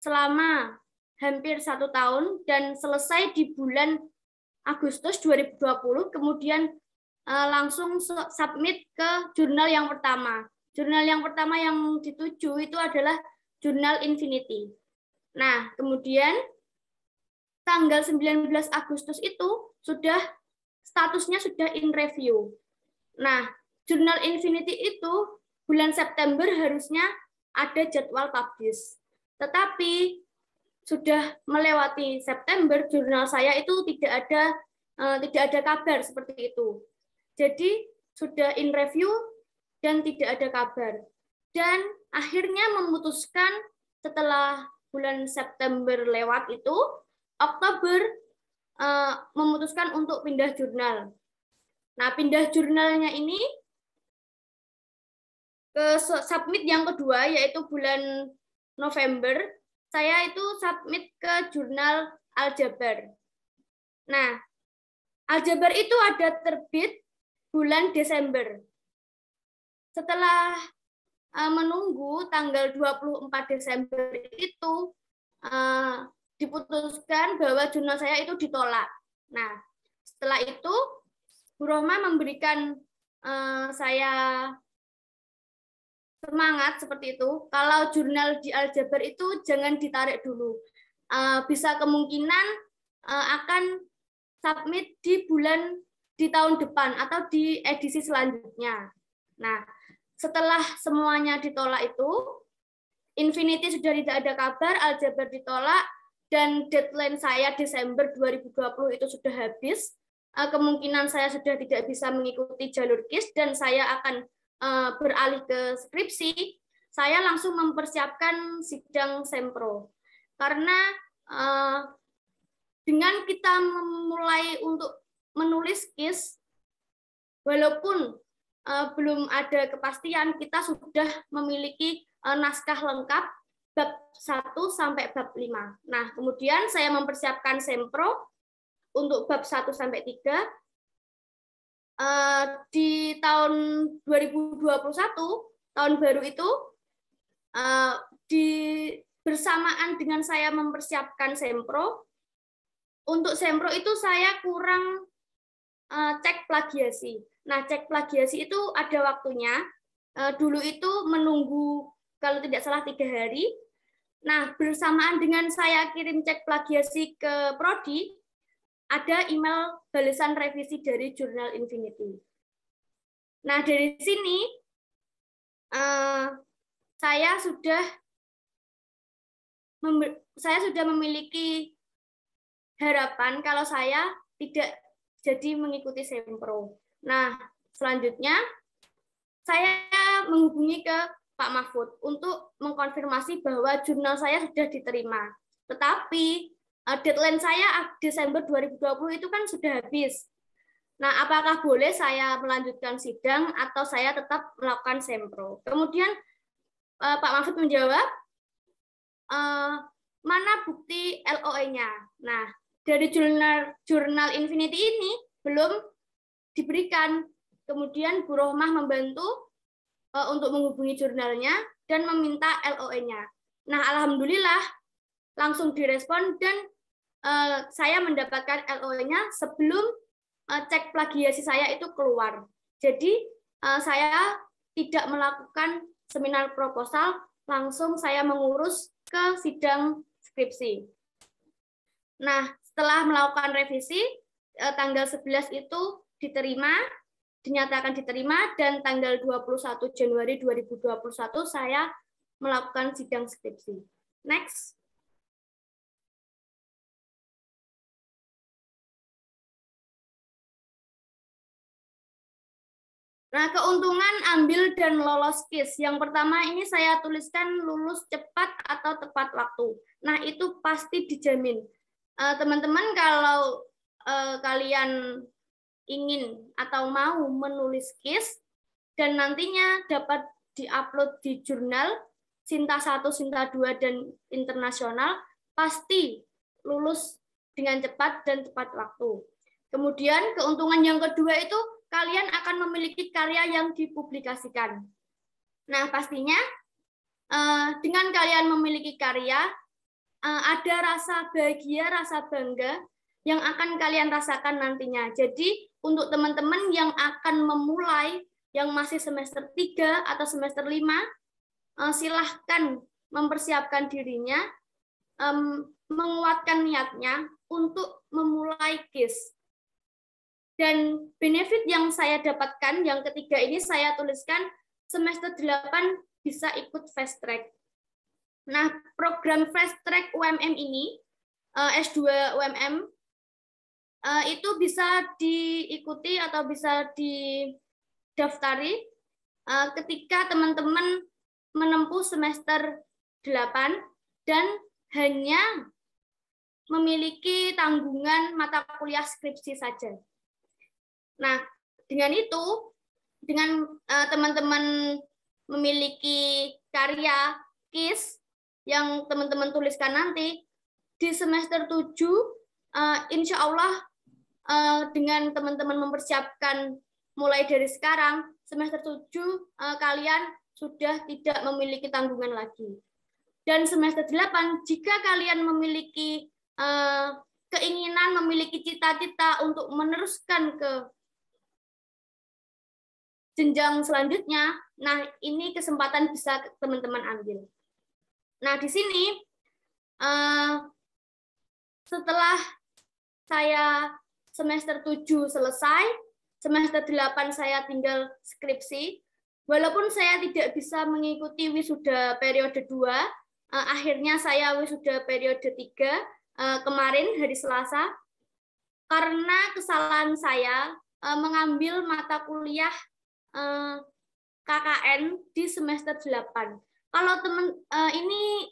selama hampir 1 tahun dan selesai di bulan Agustus 2020. Kemudian langsung submit ke jurnal yang pertama. Jurnal yang pertama yang dituju itu adalah jurnal Infinity. Nah, kemudian tanggal 19 Agustus itu statusnya sudah in review. Nah, jurnal Infinity itu bulan September harusnya ada jadwal publish. Tetapi sudah melewati September, jurnal saya itu tidak ada kabar seperti itu. Jadi sudah in review dan tidak ada kabar. Dan akhirnya memutuskan setelah bulan September lewat itu, Oktober memutuskan untuk pindah jurnal. Nah, pindah jurnalnya ini ke submit yang kedua, yaitu bulan November. Saya itu submit ke jurnal Aljabar. Nah, Aljabar itu ada terbit bulan Desember. Setelah menunggu tanggal 24 Desember itu, diputuskan bahwa jurnal saya itu ditolak. Nah, setelah itu Bu Rohma memberikan saya semangat seperti itu. Kalau jurnal di Aljabar itu jangan ditarik dulu. Bisa kemungkinan akan submit di tahun depan atau di edisi selanjutnya. Nah, setelah semuanya ditolak itu, Infinity sudah tidak ada kabar, Aljabar ditolak, dan deadline saya Desember 2020 itu sudah habis. Kemungkinan saya sudah tidak bisa mengikuti jalur KIS dan saya akan beralih ke skripsi. Saya langsung mempersiapkan sidang sempro. Karena dengan kita memulai untuk menulis KIS, walaupun belum ada kepastian, kita sudah memiliki naskah lengkap bab 1 sampai bab 5. Nah, kemudian saya mempersiapkan sempro untuk bab 1 sampai 3. Di tahun 2021, tahun baru itu, bersamaan dengan saya mempersiapkan sempro, untuk sempro itu saya kurang cek plagiasi. Nah, cek plagiasi itu ada waktunya. Dulu itu menunggu, kalau tidak salah 3 hari. Nah, bersamaan dengan saya kirim cek plagiasi ke Prodi, ada email balasan revisi dari jurnal Infinity. Nah, dari sini saya sudah memiliki harapan kalau saya tidak jadi mengikuti sempro. Nah, selanjutnya saya menghubungi ke Pak Mahfud untuk mengkonfirmasi bahwa jurnal saya sudah diterima. Tetapi deadline saya Desember 2020 itu kan sudah habis. Nah, apakah boleh saya melanjutkan sidang atau saya tetap melakukan sempro? Kemudian Pak Mahfud menjawab, mana bukti LOE-nya? Nah, dari jurnal Infinity ini belum diberikan. Kemudian Bu Rohmah membantu untuk menghubungi jurnalnya dan meminta LOE-nya. Nah, alhamdulillah langsung direspon dan saya mendapatkan LOE-nya sebelum cek plagiasi saya itu keluar. Jadi saya tidak melakukan seminar proposal, langsung saya mengurus ke sidang skripsi. Nah, setelah melakukan revisi, tanggal 11 itu dinyatakan diterima, dan tanggal 21 Januari 2021 saya melakukan sidang skripsi. Next. Nah, keuntungan ambil dan lolos KIS. Yang pertama ini saya tuliskan lulus cepat atau tepat waktu. Nah, itu pasti dijamin. teman-teman kalau kalian ingin atau mau menulis case dan nantinya dapat diupload di jurnal Sinta 1, Sinta 2, dan internasional, pasti lulus dengan cepat dan tepat waktu. Kemudian keuntungan yang kedua itu kalian akan memiliki karya yang dipublikasikan. Nah, pastinya dengan kalian memiliki karya, ada rasa bahagia, rasa bangga yang akan kalian rasakan nantinya. Jadi, untuk teman-teman yang akan memulai, yang masih semester 3 atau semester 5, silahkan mempersiapkan dirinya, menguatkan niatnya untuk memulai KIS. Dan benefit yang saya dapatkan, yang ketiga ini saya tuliskan, semester 8 bisa ikut fast track. Nah, program fast track UMM ini, S2 UMM, itu bisa diikuti atau bisa didaftari ketika teman-teman menempuh semester 8 dan hanya memiliki tanggungan mata kuliah skripsi saja. Nah, dengan itu, dengan teman-teman memiliki karya KIS yang teman-teman tuliskan nanti, di semester 7, insya Allah dengan teman-teman mempersiapkan mulai dari sekarang, semester 7 kalian sudah tidak memiliki tanggungan lagi. Dan semester 8, jika kalian memiliki keinginan, memiliki cita-cita untuk meneruskan ke jenjang selanjutnya, nah ini kesempatan bisa teman-teman ambil. Nah, di sini setelah saya semester 7 selesai, semester 8 saya tinggal skripsi. Walaupun saya tidak bisa mengikuti wisuda periode 2, akhirnya saya wisuda periode 3 kemarin hari Selasa, karena kesalahan saya mengambil mata kuliah KKN di semester 8. Kalau ini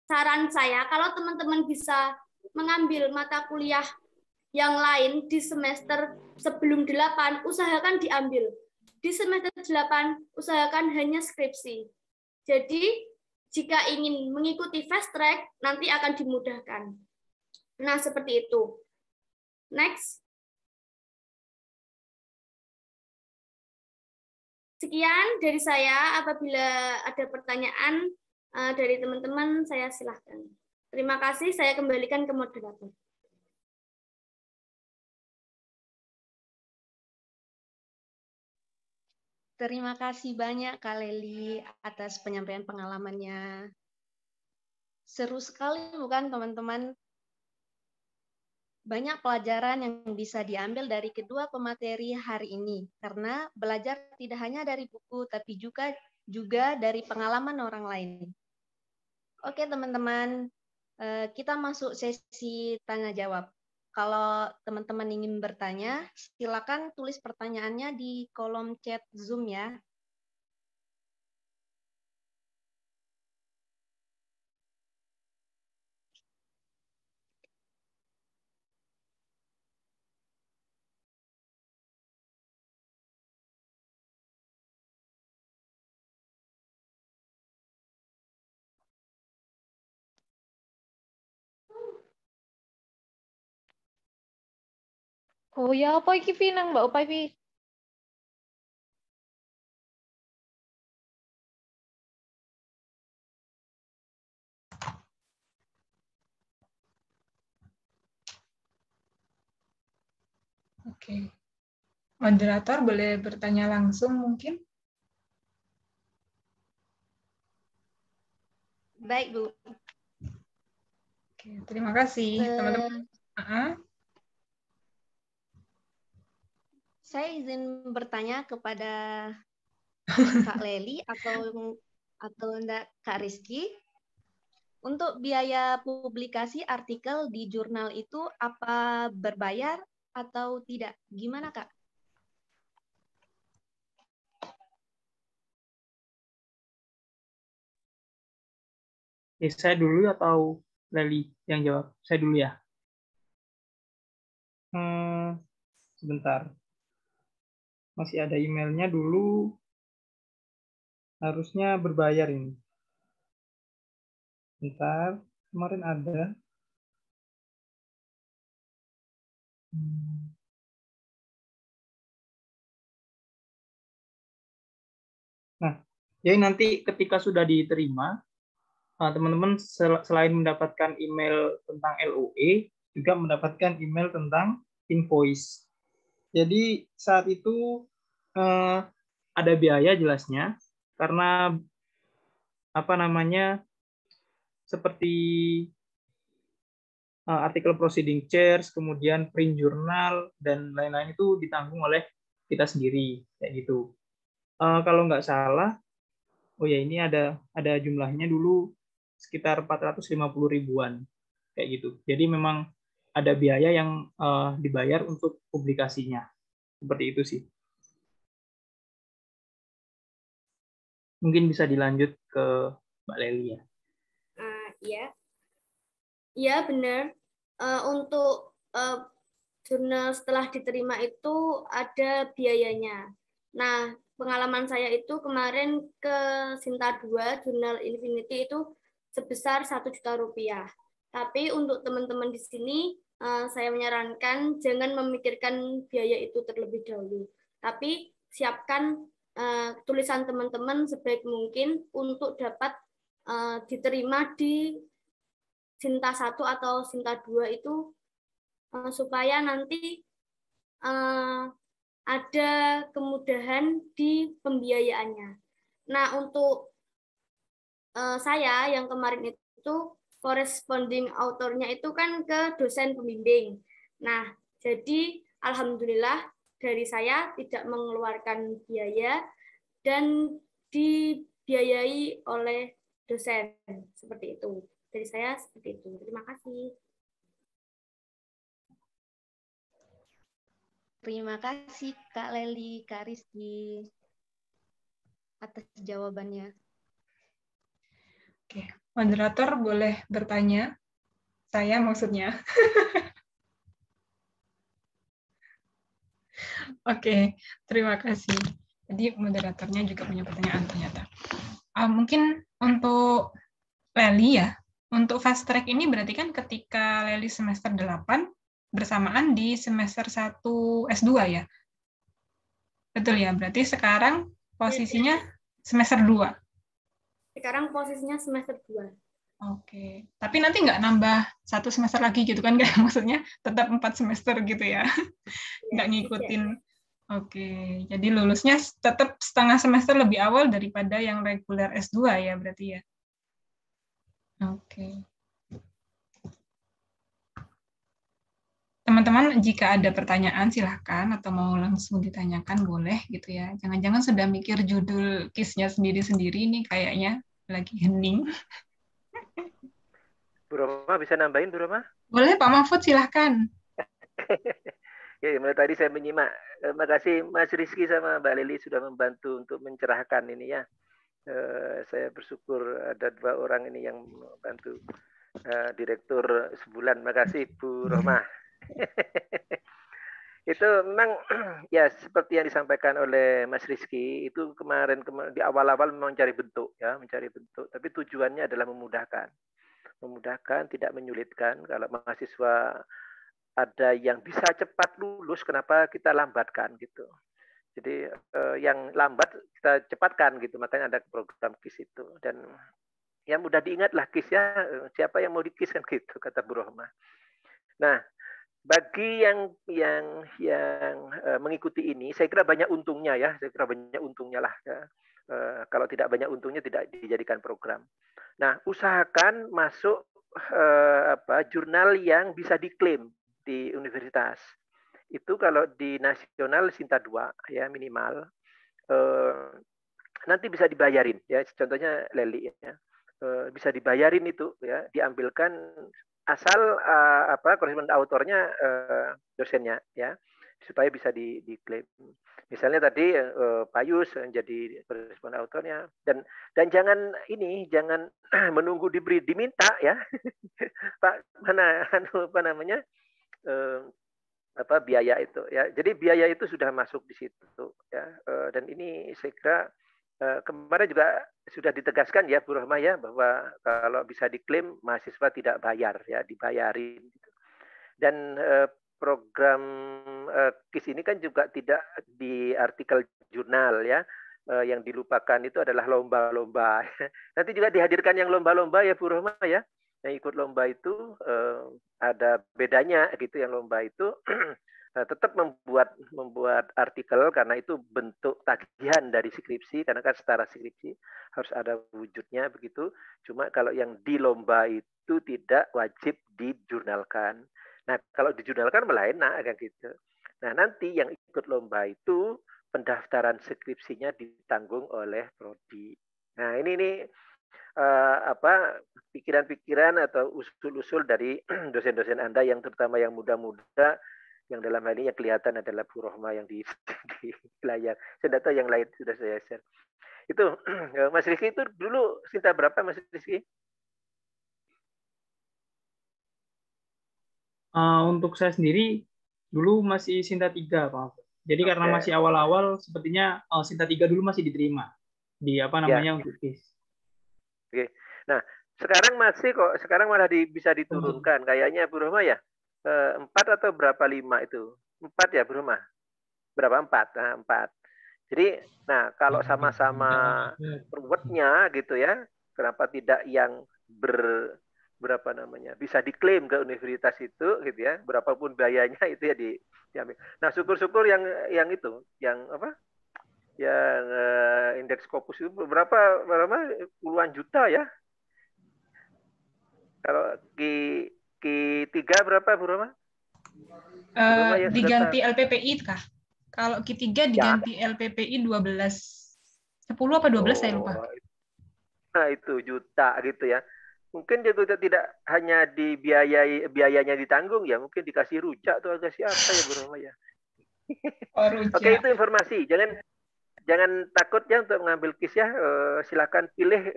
saran saya, kalau teman-teman bisa mengambil mata kuliah yang lain di semester sebelum 8, usahakan diambil. Di semester 8, usahakan hanya skripsi. Jadi, jika ingin mengikuti fast track, nanti akan dimudahkan. Nah, seperti itu. Next. Sekian dari saya. Apabila ada pertanyaan dari teman-teman, saya silahkan. Terima kasih, saya kembalikan ke moderator. Terima kasih banyak Kak Leli atas penyampaian pengalamannya. Seru sekali bukan teman-teman? Banyak pelajaran yang bisa diambil dari kedua pemateri hari ini, karena belajar tidak hanya dari buku, tapi juga dari pengalaman orang lain. Oke teman-teman, kita masuk sesi tanya-jawab. Kalau teman-teman ingin bertanya, silakan tulis pertanyaannya di kolom chat Zoom ya. Oh ya, apa iki Pinang Mbak Upai Pi? Oke. Moderator boleh bertanya langsung mungkin? Baik, Bu. Oke, terima kasih, teman-teman. Saya izin bertanya kepada Kak Leli atau enggak Kak Rizky. Untuk biaya publikasi artikel di jurnal itu apa berbayar atau tidak? Gimana, Kak? Saya dulu atau Leli yang jawab. Saya dulu ya. Sebentar. Masih ada emailnya dulu. Harusnya berbayar ini. Bentar. Kemarin ada. Nah, jadi nanti ketika sudah diterima, teman-teman selain mendapatkan email tentang LOE, juga mendapatkan email tentang invoice. Jadi saat itu ada biaya jelasnya, karena apa namanya, seperti artikel proceeding charge, kemudian print jurnal, dan lain-lain itu ditanggung oleh kita sendiri, kayak gitu. Kalau nggak salah, oh ya ini ada jumlahnya dulu sekitar 450 ribuan, kayak gitu. Jadi memang ada biaya yang dibayar untuk publikasinya, seperti itu sih. Mungkin bisa dilanjut ke Mbak Leli ya. Iya. Iya, benar. Untuk jurnal setelah diterima itu ada biayanya. Nah, pengalaman saya itu kemarin ke Sinta 2, jurnal Infinity itu sebesar 1 juta rupiah. Tapi untuk teman-teman di sini, saya menyarankan jangan memikirkan biaya itu terlebih dahulu. Tapi siapkan tulisan teman-teman sebaik mungkin untuk dapat diterima di Sinta 1 atau Sinta 2 itu supaya nanti ada kemudahan di pembiayaannya. Nah, untuk saya yang kemarin itu corresponding autornya itu kan ke dosen pembimbing. Nah, jadi alhamdulillah dari saya tidak mengeluarkan biaya dan dibiayai oleh dosen, seperti itu. Dari saya seperti itu. Terima kasih. Terima kasih Kak Leli, Kak Rizky atas jawabannya. Oke, moderator boleh bertanya. Saya maksudnya. Oke, terima kasih. Jadi moderatornya juga punya pertanyaan ternyata. Mungkin untuk Leli ya, untuk fast track ini berarti kan ketika Leli semester 8 bersamaan di semester 1 S2 ya? Betul ya, berarti sekarang posisinya semester 2. Sekarang posisinya semester 2. Oke, tapi nanti nggak nambah 1 semester lagi gitu kan? Kayak maksudnya tetap 4 semester gitu ya? Nggak ngikutin. Oke, jadi lulusnya tetap setengah semester lebih awal daripada yang reguler S2 ya berarti ya? Oke. Teman-teman, jika ada pertanyaan silahkan atau mau langsung ditanyakan boleh gitu ya. Jangan-jangan sudah mikir judul kisnya sendiri-sendiri nih kayaknya lagi hening. Bu Roma bisa nambahin, Bu Roma? Boleh Pak Mahfud silahkan. Ya, mulai tadi saya menyimak. Terima kasih Mas Rizky sama Mbak Leli sudah membantu untuk mencerahkan ini ya. Saya bersyukur ada 2 orang ini yang membantu. Direktur sebulan. Terima kasih Bu Roma. Itu memang ya seperti yang disampaikan oleh Mas Rizky itu kemarin di awal-awal memang mencari bentuk ya, mencari bentuk. Tapi tujuannya adalah memudahkan, tidak menyulitkan. Kalau mahasiswa ada yang bisa cepat lulus, kenapa kita lambatkan gitu. Jadi yang lambat kita cepatkan gitu. Makanya ada program KIS itu. Dan yang mudah diingatlah KIS ya. Siapa yang mau di KIS kan gitu kata Bu Rohmah. Nah, bagi yang mengikuti ini, saya kira banyak untungnya ya. Saya kira banyak untungnya lah. Ya. Kalau tidak banyak untungnya tidak dijadikan program. Nah, usahakan masuk jurnal yang bisa diklaim di universitas. Itu kalau di nasional Sinta 2 ya minimal. Nanti bisa dibayarin ya. Contohnya Leli ya. Bisa dibayarin itu ya, diambilkan asal koresponden autornya dosennya ya, supaya bisa diklaim. Misalnya tadi Pak Yus jadi korespon autornya, dan jangan menunggu diminta ya. Pak apa namanya biaya itu ya. Jadi biaya itu sudah masuk di situ ya. Dan ini saya kira kemarin juga sudah ditegaskan ya Bu Rohmah ya, bahwa kalau bisa diklaim mahasiswa tidak bayar ya, dibayarin. Dan program KIS ini kan juga tidak di artikel jurnal ya. Yang dilupakan itu adalah lomba-lomba. Nanti juga dihadirkan yang lomba-lomba ya Bu Rohmah ya. Yang ikut lomba itu ada bedanya gitu, yang lomba itu tetap membuat artikel karena itu bentuk tagihan dari skripsi, karena kan setara skripsi harus ada wujudnya begitu. Cuma kalau yang di lomba itu tidak wajib dijurnalkan. Nah, kalau dijurnalkan malah enak kan gitu. Nah, nanti yang ikut lomba itu pendaftaran skripsinya ditanggung oleh prodi. Nah, ini pikiran-pikiran atau usul-usul dari dosen-dosen Anda yang terutama yang muda-muda, yang dalam hal ini yang kelihatan adalah Bu Rohmah yang di layar. Saya tidak tahu yang lain sudah saya share. Itu Mas Rizky itu dulu Sinta berapa Mas Rizky? Untuk saya sendiri dulu masih Sinta 3, Pak. Jadi karena masih awal-awal sepertinya Sinta 3 dulu masih diterima di untuk KIS. Oke. Nah, sekarang malah bisa diturunkan kayaknya Bu Rohmah ya. 4 atau berapa 5 itu? 4 ya Bu Rohmah? Berapa 4? Nah, 4. Jadi, kalau sama-sama ruwetnya gitu ya, kenapa tidak yang bisa diklaim ke universitas itu gitu ya, berapapun biayanya itu ya diambil. Nah, syukur-syukur yang itu, yang indeks Scopus itu berapa puluhan juta ya. Kalau Q3 berapa Bu Roma? Diganti LPPI kah? Kalau Q3 diganti LPPI 10 apa 12 saya lupa. Nah, itu juta gitu ya. Mungkin juga tidak hanya biayanya ditanggung ya, mungkin dikasih rujak atau kasih apa ya Bu Roma ya. Oke, itu informasi. Jangan takut ya untuk mengambil KIS ya. Silakan pilih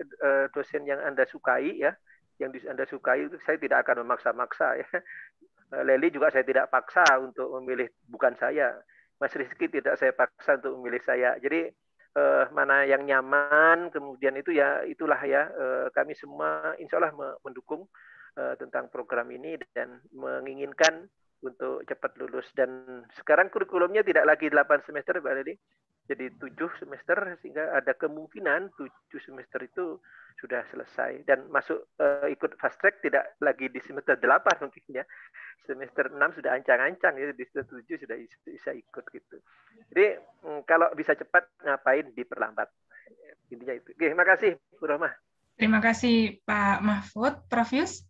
dosen yang Anda sukai ya. Yang Anda sukai itu saya tidak akan memaksa-maksa ya. Leli juga saya tidak paksa untuk memilih, bukan saya. Mas Rizky tidak saya paksa untuk memilih saya. Jadi mana yang nyaman, kemudian itu ya itulah ya, kami semua insya Allah mendukung tentang program ini dan menginginkan untuk cepat lulus. Dan sekarang kurikulumnya tidak lagi 8 semester Mbak Leli, jadi 7 semester, sehingga ada kemungkinan 7 semester itu sudah selesai dan masuk ikut fast track tidak lagi di semester 8 mungkin ya. Semester 6 sudah ancang-ancang ya, di semester 7 sudah bisa ikut gitu. Jadi kalau bisa cepat ngapain diperlambat. Intinya itu. Oke, makasih Bu Rohmah. Terima kasih Pak Mahfud. Prof Yus?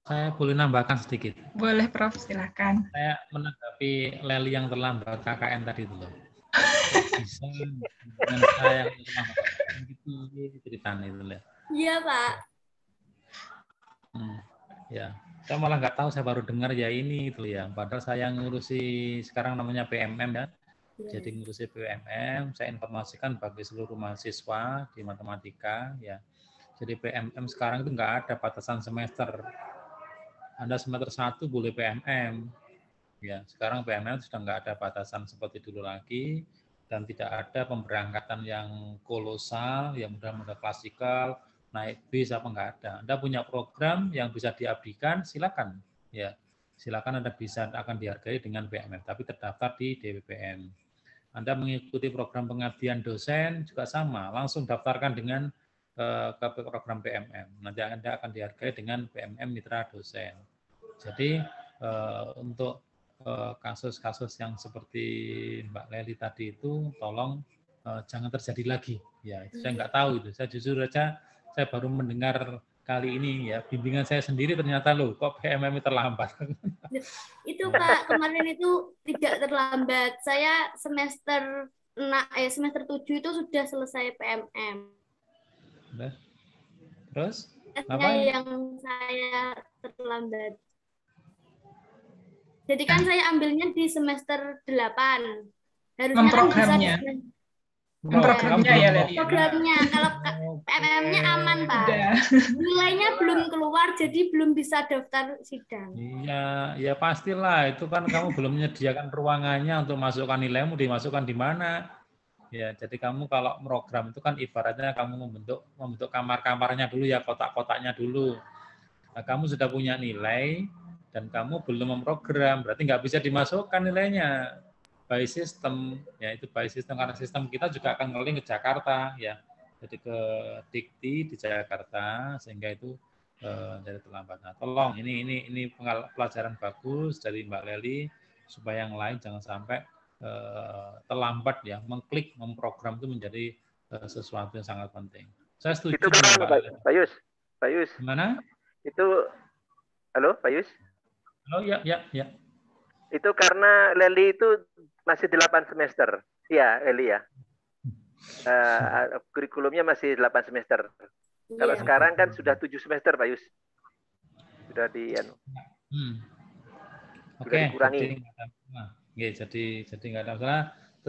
Saya boleh nambahkan sedikit. Boleh Prof, silakan. Saya menanggapi Leli yang terlambat KKN tadi itu loh. Bisa dengan saya yang terlambat gitu ceritanya itu loh. Iya Pak. Ya, saya malah nggak tahu, saya baru dengar ya ini itu ya. Padahal saya ngurusi sekarang namanya PMM ya. Jadi ngurusi PMM, saya informasikan bagi seluruh mahasiswa di matematika ya. Jadi PMM sekarang itu nggak ada batasan semester. Anda semester 1 boleh PMM. Ya, sekarang PMM sudah nggak ada batasan seperti dulu lagi dan tidak ada pemberangkatan yang kolosal, yang mudah-mudah klasikal, naik bis apa nggak ada. Anda punya program yang bisa diabdikan, silakan. Ya, silakan Anda bisa akan dihargai dengan PMM, tapi terdaftar di DWPM. Anda mengikuti program pengabdian dosen juga sama, langsung daftarkan dengan ke program PMM. Nanti Anda akan dihargai dengan PMM Mitra Dosen. Jadi untuk kasus-kasus yang seperti Mbak Leli tadi itu, tolong jangan terjadi lagi. Ya, itu saya nggak tahu itu. Saya jujur aja, saya baru mendengar kali ini ya. Bimbingan saya sendiri ternyata loh, kok PMM terlambat. Itu Pak, kemarin itu tidak terlambat. Saya semester 7 itu sudah selesai PMM. Udah. Terus? Yang saya terlambat. Jadi kan saya ambilnya di semester 8. Harusnya kan bisa di Memprogramnya. semester Memprogramnya ya, Leli. programnya. Kalau PMM-nya aman, Pak. Udah. Nilainya belum keluar, jadi belum bisa daftar sidang. Iya, ya pastilah. Itu kan kamu belum menyediakan ruangannya untuk masukkan nilaimu, dimasukkan di mana. Ya, jadi kamu kalau program itu kan ibaratnya kamu membentuk kamar-kamarnya dulu ya, kotak-kotaknya dulu. Nah, kamu sudah punya nilai dan kamu belum memprogram, berarti nggak bisa dimasukkan nilainya. By system, ya itu by system karena sistem kita juga akan ngeling ke Jakarta, ya. Jadi ke Dikti di Jakarta sehingga itu dari terlambat. Nah, tolong ini pelajaran bagus dari Mbak Leli supaya yang lain jangan sampai terlambat ya, mengklik, memprogram itu menjadi sesuatu yang sangat penting. Saya setuju Itu dengan Pak Yus. Pak Yus. Gimana? Itu, halo Pak Yus. Halo, ya. Itu karena Leli itu masih 8 semester. Iya, Leli ya. Kurikulumnya masih 8 semester. Kalau sekarang kan sudah 7 semester, Pak Yus. Sudah Oke, dikurangi. jadi nggak ada masalah.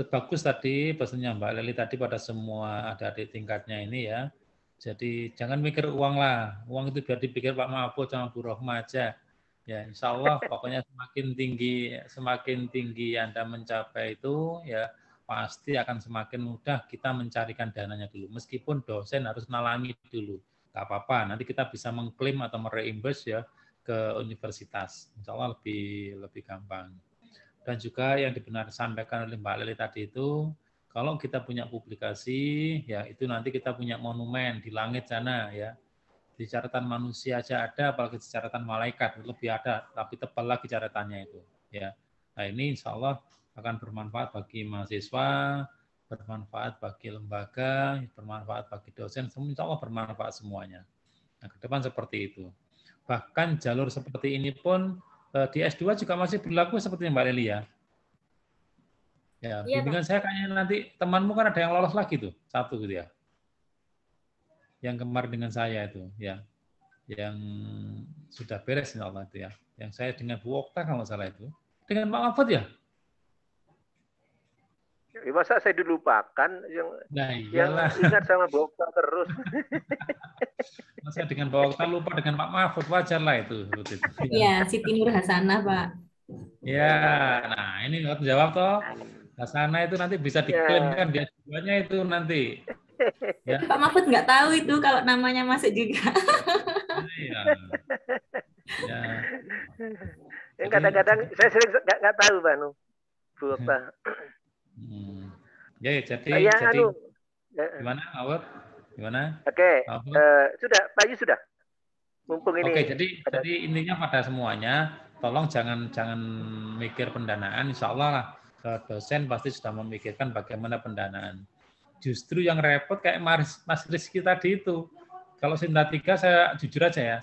Bagus tadi pesannya Mbak Leli tadi pada semua adik-adik tingkatnya ini ya. Jadi jangan mikir uang lah. Uang itu biar dipikir Pak Mahfud sama Bu Rohma aja. Ya, insya Allah pokoknya semakin tinggi Anda mencapai itu ya pasti akan semakin mudah kita mencarikan dananya dulu. Meskipun dosen harus nalangi dulu. Nggak apa-apa, nanti kita bisa mengklaim atau mereimburse ya ke universitas. Insya Allah lebih gampang. Dan juga yang disampaikan oleh Mbak Leli tadi itu, kalau kita punya publikasi, ya itu nanti kita punya monumen di langit sana ya. Di catatan manusia aja ada, apalagi di catatan malaikat lebih ada, tapi tebal lagi catatannya itu. Ya, nah ini insya Allah akan bermanfaat bagi mahasiswa, bermanfaat bagi lembaga, bermanfaat bagi dosen, insya Allah bermanfaat semuanya. Nah, ke depan seperti itu. Bahkan jalur seperti ini pun di S2 juga masih berlaku seperti Mbak Leli ya. Ya, bimbingan saya kayaknya nanti temanmu kan ada yang lolos lagi tuh, satu gitu ya. Yang kemarin dengan saya itu ya, yang sudah beres insya Allah itu ya, yang saya dengan Bu Okta kalau salah itu, dengan Pak Mahfud ya. Masa saya dilupakan yang ingat sama Bu Okta terus. Masa dengan Bu Okta lupa dengan Pak Mahfud, wajar lah itu. Iya, Siti Nur Hasanah Pak. Ya, nah ini harus jawab toh. Hasanah itu nanti bisa diklaim kan dia tujuannya itu nanti. Ya. Pak Mahfud nggak tahu itu kalau namanya masuk juga. Iya. Ya. Kadang-kadang saya sering nggak tahu Pak Bu Okta. Ya, jadi gimana, Awad? Gimana? Oke, sudah, Pak Yu sudah. Mumpung ini. Oke, jadi intinya pada semuanya, tolong jangan mikir pendanaan. Insya Allah lah, dosen pasti sudah memikirkan bagaimana pendanaan. Justru yang repot kayak Mas Rizky tadi itu. Kalau sintetika saya jujur aja,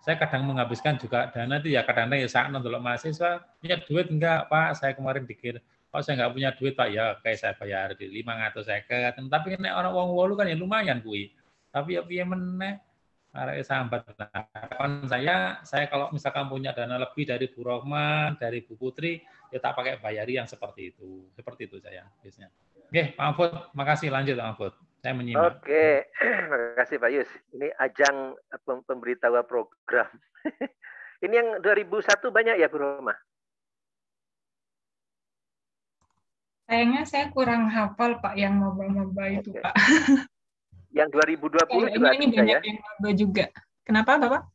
saya kadang menghabiskan juga dana itu ya kadang-kadang ya saat nonton mahasiswa punya duit enggak Pak, saya kemarin pikir kalau saya nggak punya duit Pak ya kayak saya bayar di 500 saya tapi nek orang wong wolu kan ya lumayan kuwi. Tapi ya piye meneh arek sambat. Nah, saya kalau misalkan punya dana lebih dari Bu Rohman, dari Bu Putri ya tak pakai bayari yang seperti itu. Seperti itu saya biasanya. Oke, Pak Mahfud, makasih. Lanjut, Pak Mahfud. Saya menyimak. Oke, makasih Pak Yus. Ini ajang pemberitahuan program. Ini yang 2001 banyak ya, Bu Roma? Sayangnya saya kurang hafal, Pak, yang maba-maba itu, Pak. Yang 2020 juga ini ada banyak ya? Yang maba juga. Kenapa, Bapak?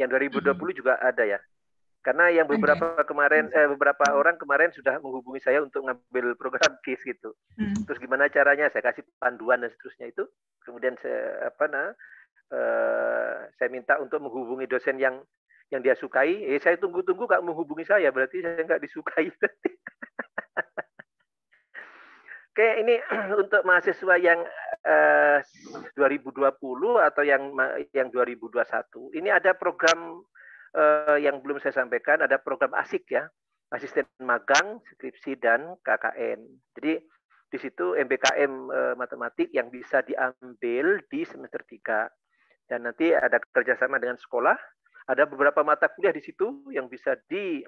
Yang 2020 juga ada ya? Karena yang beberapa orang kemarin sudah menghubungi saya untuk ngambil program KIS gitu. Terus gimana caranya? Saya kasih panduan dan seterusnya itu. Kemudian saya minta untuk menghubungi dosen yang dia sukai. Saya tunggu-tunggu nggak menghubungi saya, berarti saya nggak disukai. Oke, ini untuk mahasiswa yang 2020 atau yang 2021. Ini ada program yang belum saya sampaikan, ada program ASIK ya, asisten magang, skripsi dan KKN. Jadi di situ MBKM matematik yang bisa diambil di semester 3. Dan nanti ada kerjasama dengan sekolah Ada beberapa mata kuliah di situ yang bisa diklaim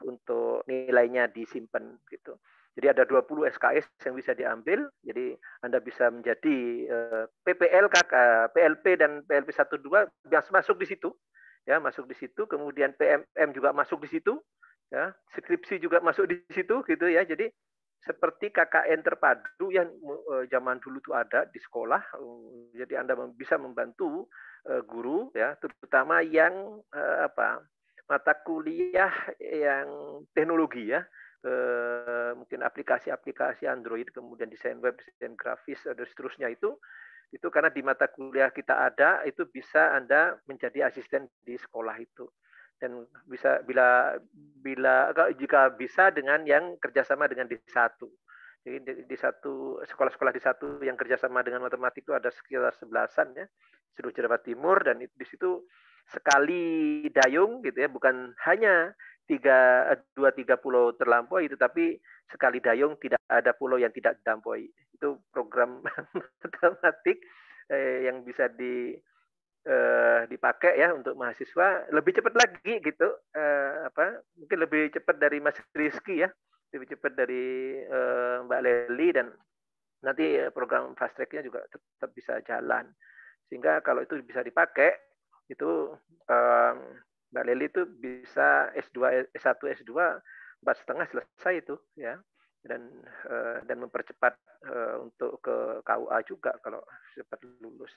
untuk nilainya disimpan gitu. Jadi ada 20 SKS yang bisa diambil. Jadi Anda bisa menjadi PPL, PLP dan PLP 1-2 yang masuk di situ. Ya, masuk di situ. Kemudian PMM juga masuk di situ. Ya, skripsi juga masuk di situ gitu ya. Jadi seperti KKN terpadu yang zaman dulu itu ada di sekolah. Jadi Anda bisa membantu guru ya, terutama yang mata kuliah yang teknologi ya. Mungkin aplikasi-aplikasi Android, kemudian desain web, desain grafis, dan seterusnya itu karena di mata kuliah kita ada, itu bisa Anda menjadi asisten di sekolah itu. Dan bisa jika bisa dengan yang kerjasama dengan D1. Jadi di satu sekolah-sekolah D1 yang kerjasama dengan matematik itu ada sekitar 11-an ya, seluruh Jawa Timur, dan di situ sekali dayung gitu ya, bukan hanya 2-3 pulau terlampaui, tetapi sekali dayung tidak ada pulau yang tidak dilampaui. Itu program matematik yang bisa dipakai ya untuk mahasiswa lebih cepat lagi gitu, mungkin lebih cepat dari Mas Rizky ya, lebih cepat dari Mbak Leli, dan nanti program fast track-nya juga tetap bisa jalan, sehingga kalau itu bisa dipakai itu Mbak Leli itu bisa S2, S1, S2 4,5 selesai itu ya, dan mempercepat untuk ke KUA juga kalau cepat lulus.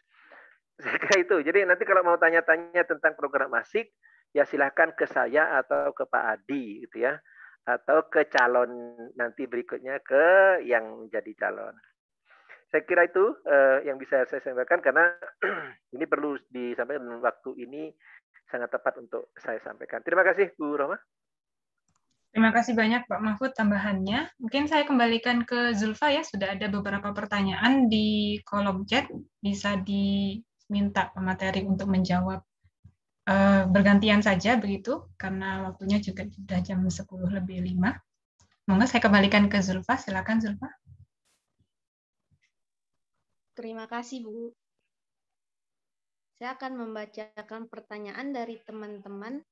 Saya kira itu. Jadi nanti kalau mau tanya-tanya tentang program ASIK, ya silahkan ke saya atau ke Pak Adi gitu ya, atau ke calon nanti berikutnya ke yang menjadi calon. Saya kira itu yang bisa saya sampaikan, karena ini perlu disampaikan dalam waktu ini sangat tepat untuk saya sampaikan. Terima kasih Bu Roma. Terima kasih banyak Pak Mahfud tambahannya. Mungkin saya kembalikan ke Zulfa ya, sudah ada beberapa pertanyaan di kolom chat, bisa diminta pemateri untuk menjawab bergantian saja begitu, karena waktunya juga sudah jam 10:05. Monggo saya kembalikan ke Zulfa, silakan Zulfa. Terima kasih Bu. Saya akan membacakan pertanyaan dari teman-teman.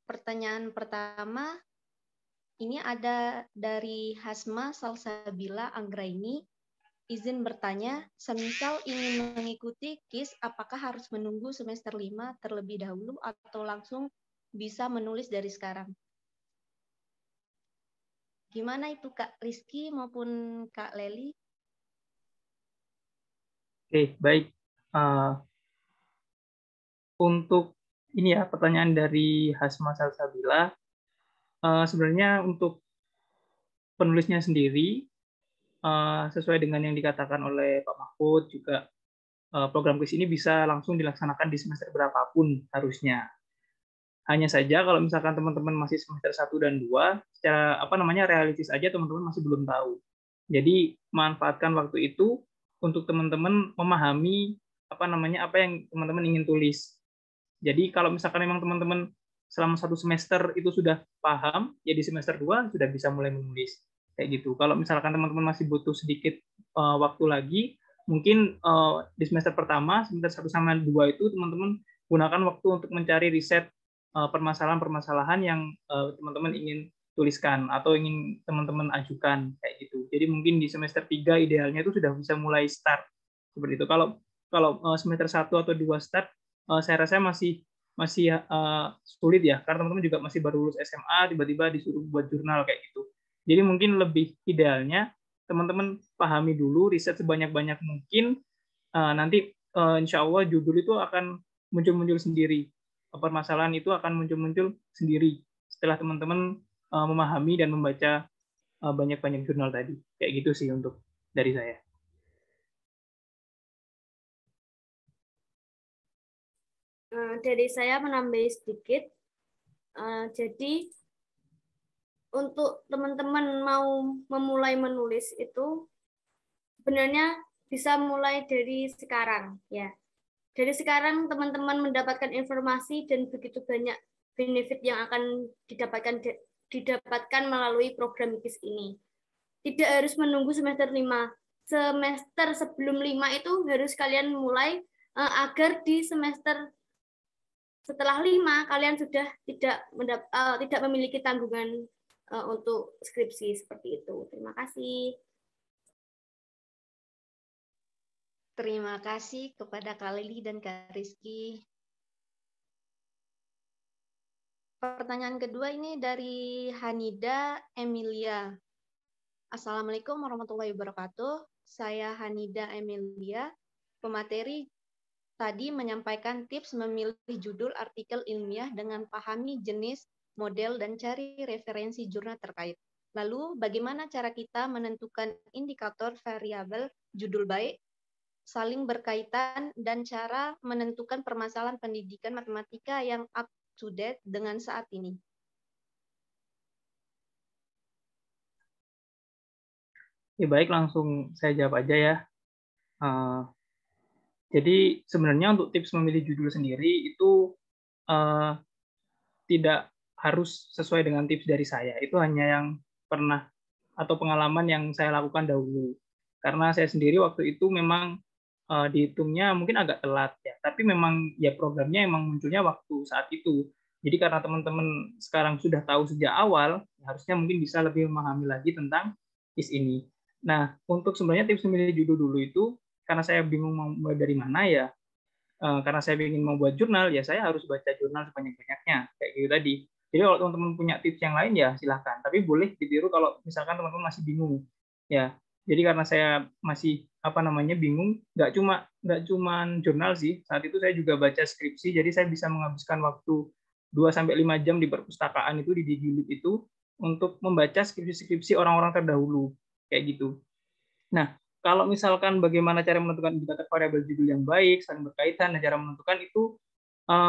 Pertanyaan pertama, ini ada dari Hasma Salsabila Anggraini. Izin bertanya, semisal ingin mengikuti KIS, apakah harus menunggu semester 5 terlebih dahulu atau langsung bisa menulis dari sekarang? Gimana itu Kak Rizky maupun Kak Leli? Oke, baik. Untuk ini ya, pertanyaan dari Hasma Salsabila, sebenarnya untuk penulisnya sendiri, sesuai dengan yang dikatakan oleh Pak Mahfud, juga program KIS ini bisa langsung dilaksanakan di semester berapapun harusnya. Hanya saja kalau misalkan teman-teman masih semester 1 dan 2, secara realistis aja teman-teman masih belum tahu. Jadi manfaatkan waktu itu untuk teman-teman memahami apa yang teman-teman ingin tulis. Jadi kalau misalkan memang teman-teman selama 1 semester itu sudah paham, ya di semester 2 sudah bisa mulai menulis. Kayak gitu. Kalau misalkan teman-teman masih butuh sedikit waktu lagi, mungkin di semester pertama, semester 1 sama 2 itu teman-teman gunakan waktu untuk mencari riset permasalahan-permasalahan yang teman-teman ingin tuliskan atau ingin teman-teman ajukan kayak gitu. Jadi mungkin di semester 3 idealnya itu sudah bisa mulai start seperti itu. Kalau semester 1 atau 2 start, saya rasa masih sulit ya, karena teman-teman juga masih baru lulus SMA, tiba-tiba disuruh buat jurnal kayak gitu. Jadi mungkin lebih idealnya teman-teman pahami dulu, riset sebanyak-banyak mungkin, nanti insya Allah judul itu akan muncul-muncul sendiri. Permasalahan itu akan muncul-muncul sendiri setelah teman-teman memahami dan membaca banyak-banyak jurnal tadi. Kayak gitu sih untuk dari saya. Dari saya menambah sedikit. Jadi untuk teman-teman mau memulai menulis itu sebenarnya bisa mulai dari sekarang ya. Dari sekarang teman-teman mendapatkan informasi dan begitu banyak benefit yang akan didapatkan melalui program KIS ini. Tidak harus menunggu semester 5. semester sebelum 5 itu harus kalian mulai agar di semester setelah 5 kalian sudah tidak memiliki tanggungan untuk skripsi seperti itu. Terima kasih. Terima kasih kepada Kak Leli dan Kak Rizky. Pertanyaan kedua ini dari Hanida Emilia. Assalamualaikum warahmatullahi wabarakatuh. Saya Hanida Emilia. Pemateri tadi menyampaikan tips memilih judul artikel ilmiah dengan pahami jenis, model, dan cari referensi jurnal terkait. Lalu, bagaimana cara kita menentukan indikator variabel judul baik, saling berkaitan, dan cara menentukan permasalahan pendidikan matematika yang up to date dengan saat ini? Ya, baik, langsung saya jawab aja ya. Jadi sebenarnya untuk tips memilih judul sendiri itu tidak harus sesuai dengan tips dari saya. Itu hanya yang pernah atau pengalaman yang saya lakukan dahulu. Karena saya sendiri waktu itu memang dihitungnya mungkin agak telat ya, tapi memang ya programnya emang munculnya waktu saat itu. Jadi karena teman-teman sekarang sudah tahu sejak awal, harusnya mungkin bisa lebih memahami lagi tentang TIS ini. Nah, untuk sebenarnya tips memilih judul dulu itu, karena saya bingung mau mulai dari mana ya, karena saya ingin membuat jurnal, ya saya harus baca jurnal sebanyak-banyaknya, kayak gitu tadi. Jadi kalau teman-teman punya tips yang lain ya silahkan, tapi boleh ditiru kalau misalkan teman-teman masih bingung. Ya, jadi karena saya masih bingung, nggak cuma jurnal sih. Saat itu saya juga baca skripsi, jadi saya bisa menghabiskan waktu 2-5 jam di perpustakaan itu di Digilib itu untuk membaca skripsi-skripsi orang-orang terdahulu kayak gitu. Nah, kalau misalkan bagaimana cara menentukan indikator variabel judul yang baik, saling berkaitan, dan cara menentukan itu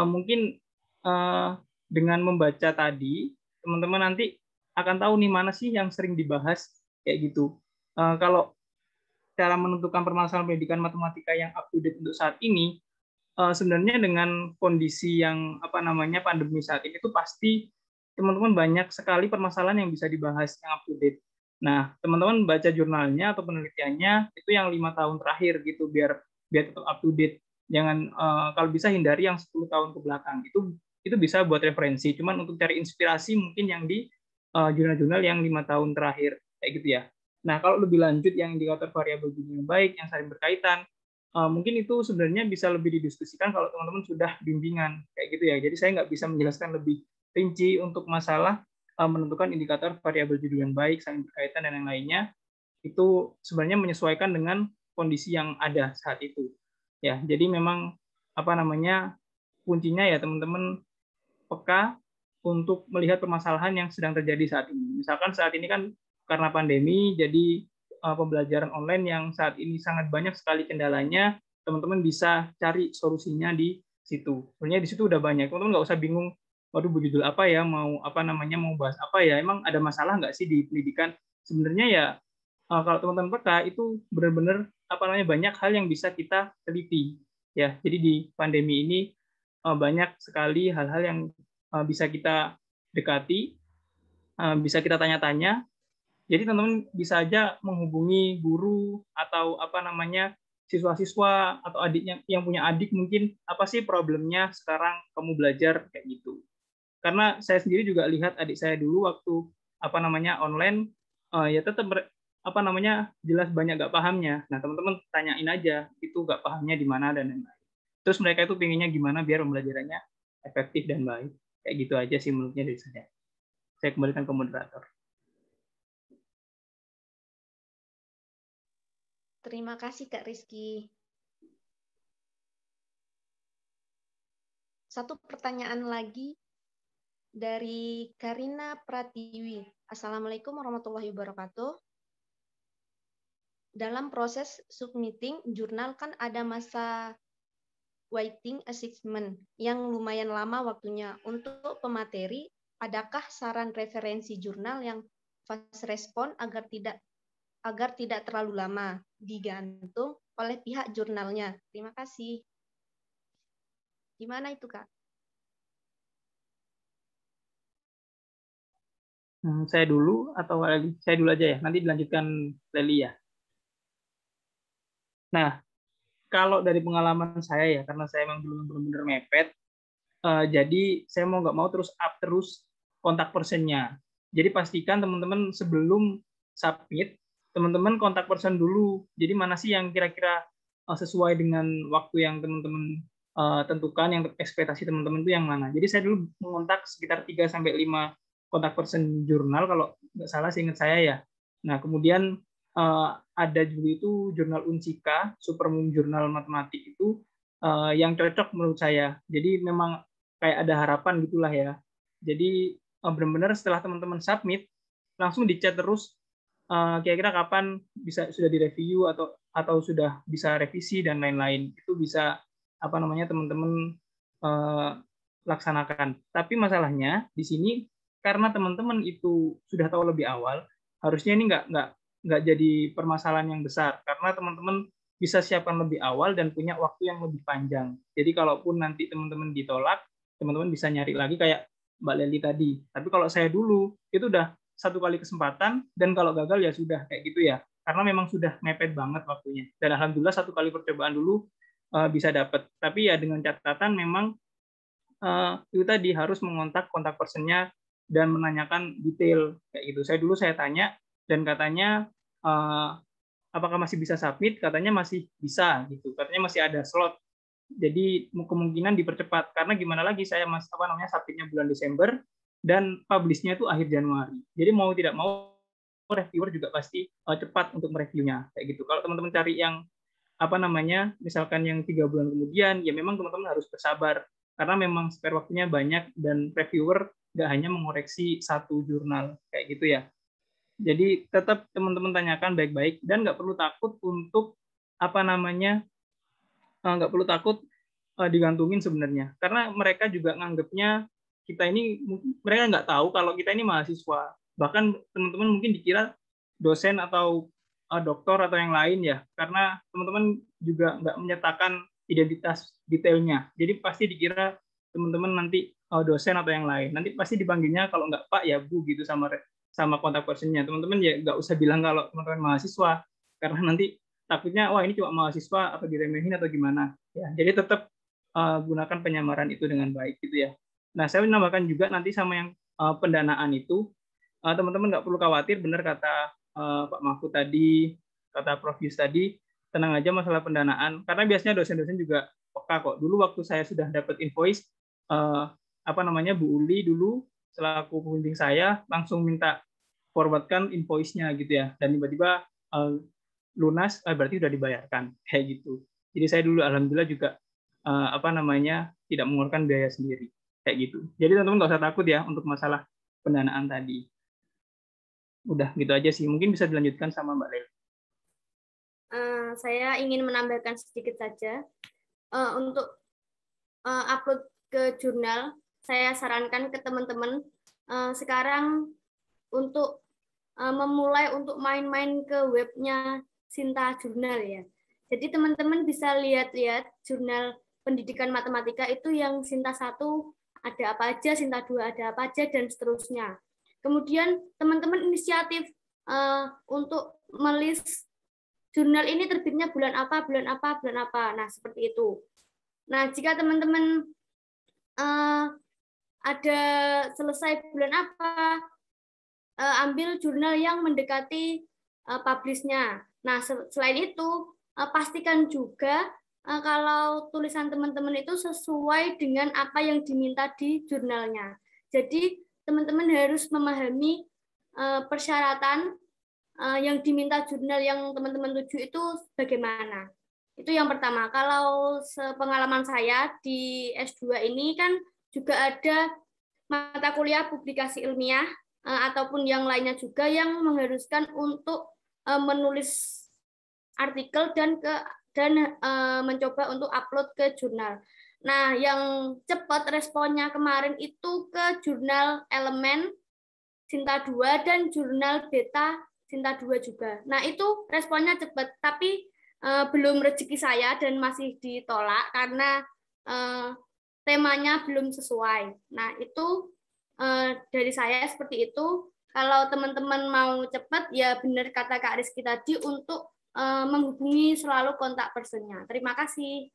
mungkin dengan membaca tadi, teman-teman nanti akan tahu nih mana sih yang sering dibahas kayak gitu. Kalau cara menentukan permasalahan pendidikan matematika yang up to date untuk saat ini, sebenarnya dengan kondisi yang pandemi saat ini itu pasti teman-teman banyak sekali permasalahan yang bisa dibahas yang up to date. Nah, teman-teman baca jurnalnya atau penelitiannya itu yang 5 tahun terakhir gitu biar tetap up to date. Jangan kalau bisa hindari yang 10 tahun ke belakang. Itu bisa buat referensi. Cuman untuk cari inspirasi mungkin yang di jurnal-jurnal yang 5 tahun terakhir kayak gitu ya. Nah, kalau lebih lanjut yang indikator variabel judul yang baik, yang saling berkaitan, mungkin itu sebenarnya bisa lebih didiskusikan kalau teman-teman sudah bimbingan kayak gitu ya. Jadi saya nggak bisa menjelaskan lebih rinci untuk masalah menentukan indikator variabel judul yang baik, saling berkaitan, dan yang lainnya. Itu sebenarnya menyesuaikan dengan kondisi yang ada saat itu. Ya, jadi memang kuncinya ya teman-teman peka untuk melihat permasalahan yang sedang terjadi saat ini. Misalkan saat ini kan karena pandemi, jadi pembelajaran online yang saat ini sangat banyak sekali kendalanya, teman-teman bisa cari solusinya di situ. Sebenarnya di situ udah banyak. Teman-teman nggak usah bingung, waduh judul apa ya, mau bahas apa ya, emang ada masalah nggak sih di pendidikan? Sebenarnya ya kalau teman-teman peka itu benar-benar banyak hal yang bisa kita teliti. Ya, jadi di pandemi ini banyak sekali hal-hal yang bisa kita dekati, bisa kita tanya-tanya. Jadi teman-teman bisa aja menghubungi guru atau siswa-siswa atau adiknya yang punya adik, mungkin apa sih problemnya sekarang kamu belajar kayak gitu. Karena saya sendiri juga lihat adik saya dulu waktu online ya tetap jelas banyak gak pahamnya. Nah, teman-teman tanyain aja itu gak pahamnya di mana dan lain-lain. Terus mereka itu pengennya gimana biar pembelajarannya efektif dan baik. Kayak gitu aja sih menurutnya dari saya. Saya kembalikan ke moderator. Terima kasih Kak Rizky. Satu pertanyaan lagi dari Karina Pratiwi. Assalamualaikum warahmatullahi wabarakatuh. Dalam proses submitting jurnal kan ada masa waiting assessment yang lumayan lama waktunya. Untuk pemateri, adakah saran referensi jurnal yang fast respon agar tidak terlalu lama digantung oleh pihak jurnalnya? Terima kasih. Gimana itu, Kak? Saya dulu atau Leli? Saya dulu aja ya. Nanti dilanjutkan Leli ya. Nah, kalau dari pengalaman saya ya, karena saya memang belum benar-benar mepet, jadi saya mau nggak mau terus up terus kontak personnya. Jadi pastikan teman-teman sebelum submit, teman-teman kontak person dulu. Jadi mana sih yang kira-kira sesuai dengan waktu yang teman-teman tentukan, yang ekspektasi teman-teman itu yang mana. Jadi saya dulu mengontak sekitar 3-5 kontak person jurnal, kalau nggak salah seingat saya ya. Nah, kemudian ada juga itu jurnal Unsika, Supermoon Jurnal Matematik itu yang cocok menurut saya. Jadi memang kayak ada harapan gitulah ya. Jadi benar-benar setelah teman-teman submit, langsung dicat terus kira-kira kapan bisa sudah direview atau sudah bisa revisi dan lain-lain. Itu bisa teman-teman laksanakan. Tapi masalahnya di sini karena teman-teman itu sudah tahu lebih awal, harusnya ini nggak jadi permasalahan yang besar karena teman-teman bisa siapkan lebih awal dan punya waktu yang lebih panjang. Jadi kalaupun nanti teman-teman ditolak, teman-teman bisa nyari lagi kayak Mbak Leli tadi. Tapi kalau saya dulu itu udah satu kali kesempatan dan kalau gagal ya sudah kayak gitu ya. Karena memang sudah mepet banget waktunya. Dan alhamdulillah satu kali percobaan dulu bisa dapat. Tapi ya dengan catatan memang itu tadi harus mengontak kontak personnya dan menanyakan detail kayak gitu. Saya tanya dan katanya apakah masih bisa submit? Katanya masih bisa gitu. Katanya masih ada slot. Jadi kemungkinan dipercepat karena gimana lagi saya submitnya bulan Desember dan publish-nya itu akhir Januari. Jadi mau tidak mau reviewer juga pasti cepat untuk mereviewnya kayak gitu. Kalau teman-teman cari yang misalkan yang 3 bulan kemudian, ya memang teman-teman harus bersabar karena memang spare waktunya banyak dan reviewer nggak hanya mengoreksi satu jurnal kayak gitu ya. Jadi tetap teman-teman tanyakan baik-baik dan nggak perlu takut untuk nggak perlu takut digantungin sebenarnya karena mereka juga nganggapnya kita ini mereka nggak tahu kalau kita ini mahasiswa, bahkan teman-teman mungkin dikira dosen atau doktor atau yang lain ya karena teman-teman juga nggak menyatakan identitas detailnya, jadi pasti dikira teman-teman nanti dosen atau yang lain, nanti pasti dipanggilnya kalau nggak Pak ya Bu gitu sama kontak personnya. Teman-teman ya nggak usah bilang kalau teman-teman mahasiswa karena nanti takutnya wah ini cuma mahasiswa atau diremehin atau gimana ya. Jadi tetap gunakan penyamaran itu dengan baik gitu ya. Nah saya menambahkan juga nanti sama yang pendanaan itu teman-teman nggak perlu khawatir, benar kata Pak Mahfud tadi, kata Prof Yus tadi, tenang aja masalah pendanaan karena biasanya dosen-dosen juga peka kok. Dulu waktu saya sudah dapat invoice Bu Uli dulu selaku pembimbing saya langsung minta forwardkan invoice-nya gitu ya, dan tiba-tiba lunas berarti sudah dibayarkan kayak gitu. Jadi saya dulu alhamdulillah juga tidak mengeluarkan biaya sendiri kayak gitu. Jadi teman-teman nggak usah takut ya untuk masalah pendanaan tadi. Udah gitu aja sih. Mungkin bisa dilanjutkan sama Mbak Leli. Saya ingin menambahkan sedikit saja untuk upload ke jurnal. Saya sarankan ke teman-teman sekarang untuk memulai untuk main-main ke webnya Sinta Jurnal ya. Jadi teman-teman bisa lihat-lihat jurnal pendidikan matematika itu yang Sinta 1 ada apa aja, Sinta 2 ada apa aja, dan seterusnya. Kemudian teman-teman inisiatif untuk melis jurnal ini terbitnya bulan apa. Nah, seperti itu. Nah, jika teman-teman ada selesai bulan apa, ambil jurnal yang mendekati publish-nya. Nah, selain itu, pastikan juga kalau tulisan teman-teman itu sesuai dengan apa yang diminta di jurnalnya. Jadi, teman-teman harus memahami persyaratan yang diminta jurnal yang teman-teman tuju itu bagaimana. Itu yang pertama. Kalau sepengalaman saya di S2 ini kan juga ada mata kuliah publikasi ilmiah ataupun yang lainnya juga yang mengharuskan untuk menulis artikel dan mencoba untuk upload ke jurnal. Nah, yang cepat responnya kemarin itu ke jurnal Elemen Sinta 2 dan jurnal Beta Sinta 2 juga. Nah, itu responnya cepat, tapi belum rezeki saya dan masih ditolak karena temanya belum sesuai. Nah, itu dari saya seperti itu. Kalau teman-teman mau cepat, ya benar kata Kak Rizky tadi untuk menghubungi selalu kontak personnya. Terima kasih.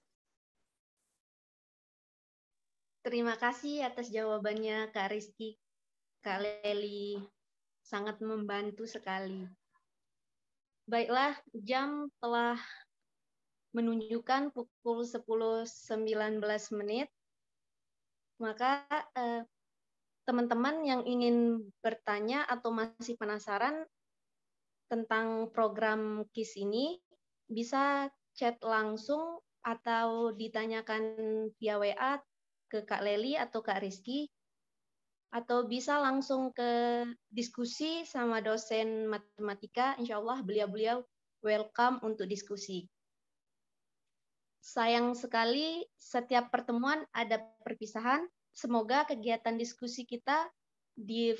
Terima kasih atas jawabannya Kak Rizky, Kak Leli. Sangat membantu sekali. Baiklah, jam telah menunjukkan pukul 10.19 menit. Maka teman-teman yang ingin bertanya atau masih penasaran tentang program KIS ini bisa chat langsung atau ditanyakan via WA ke Kak Leli atau Kak Rizky, atau bisa langsung ke diskusi sama dosen matematika. Insya Allah beliau-beliau welcome untuk diskusi. Sayang sekali setiap pertemuan ada perpisahan. Semoga kegiatan diskusi kita di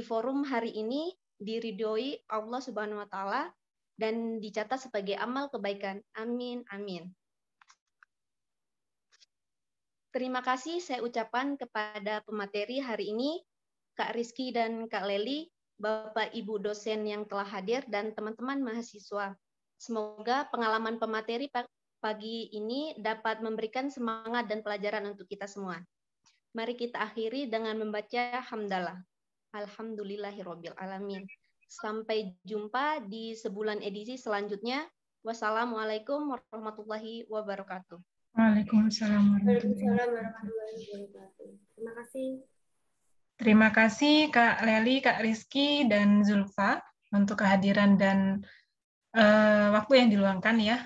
forum hari ini diridhoi Allah Subhanahu wa taala dan dicatat sebagai amal kebaikan. Amin amin. Terima kasih saya ucapkan kepada pemateri hari ini, Kak Rizky dan Kak Leli, Bapak Ibu dosen yang telah hadir, dan teman-teman mahasiswa. Semoga pengalaman pemateri pagi ini dapat memberikan semangat dan pelajaran untuk kita semua. Mari kita akhiri dengan membaca hamdalah. Alhamdulillahirabbil alamin. Sampai jumpa di sebulan edisi selanjutnya. Wassalamualaikum warahmatullahi wabarakatuh. Waalaikumsalam warahmatullahi wabarakatuh. Terima kasih. Terima kasih Kak Leli, Kak Rizky, dan Zulfa untuk kehadiran dan waktu yang diluangkan ya.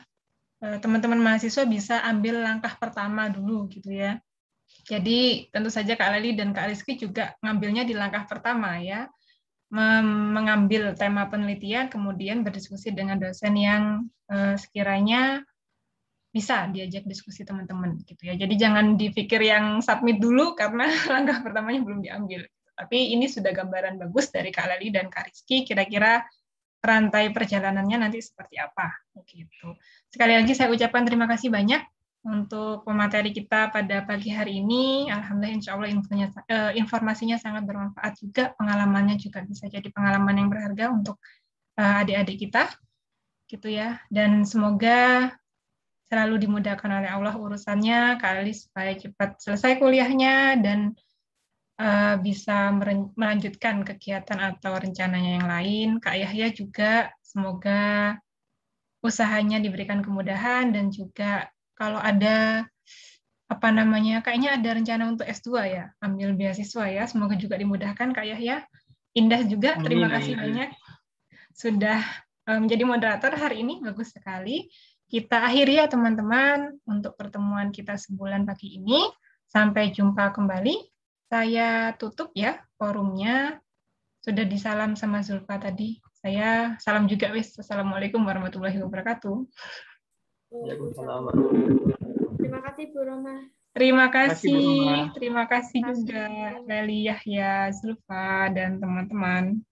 Teman-teman mahasiswa bisa ambil langkah pertama dulu gitu ya. Jadi tentu saja Kak Leli dan Kak Rizky juga ngambilnya di langkah pertama ya. Mengambil tema penelitian, kemudian berdiskusi dengan dosen yang sekiranya bisa diajak diskusi teman-teman gitu ya. Jadi jangan dipikir yang submit dulu karena langkah pertamanya belum diambil. Tapi ini sudah gambaran bagus dari Kak Leli dan Kak Rizky, kira-kira rantai perjalanannya nanti seperti apa gitu. Sekali lagi saya ucapkan terima kasih banyak untuk pemateri kita pada pagi hari ini. Alhamdulillah insya Allah informasinya sangat bermanfaat juga, pengalamannya juga bisa jadi pengalaman yang berharga untuk adik-adik kita gitu ya. Dan semoga selalu dimudahkan oleh Allah urusannya, Kak Leli supaya cepat selesai kuliahnya dan bisa melanjutkan kegiatan atau rencananya yang lain. Kak Yahya juga semoga usahanya diberikan kemudahan dan juga kalau ada kayaknya ada rencana untuk S2 ya, ambil beasiswa ya, semoga juga dimudahkan Kak Yahya. Indah juga, terima kasih banyak sudah menjadi moderator hari ini, bagus sekali. Kita akhiri ya teman-teman untuk pertemuan kita sebulan pagi ini. Sampai jumpa kembali. Saya tutup ya forumnya. Sudah disalam sama Zulfa tadi. Saya salam juga wis. Assalamualaikum warahmatullahi wabarakatuh. Terima kasih Bu Roma. Terima kasih juga Leli, Yahya, Zulfa, dan teman-teman.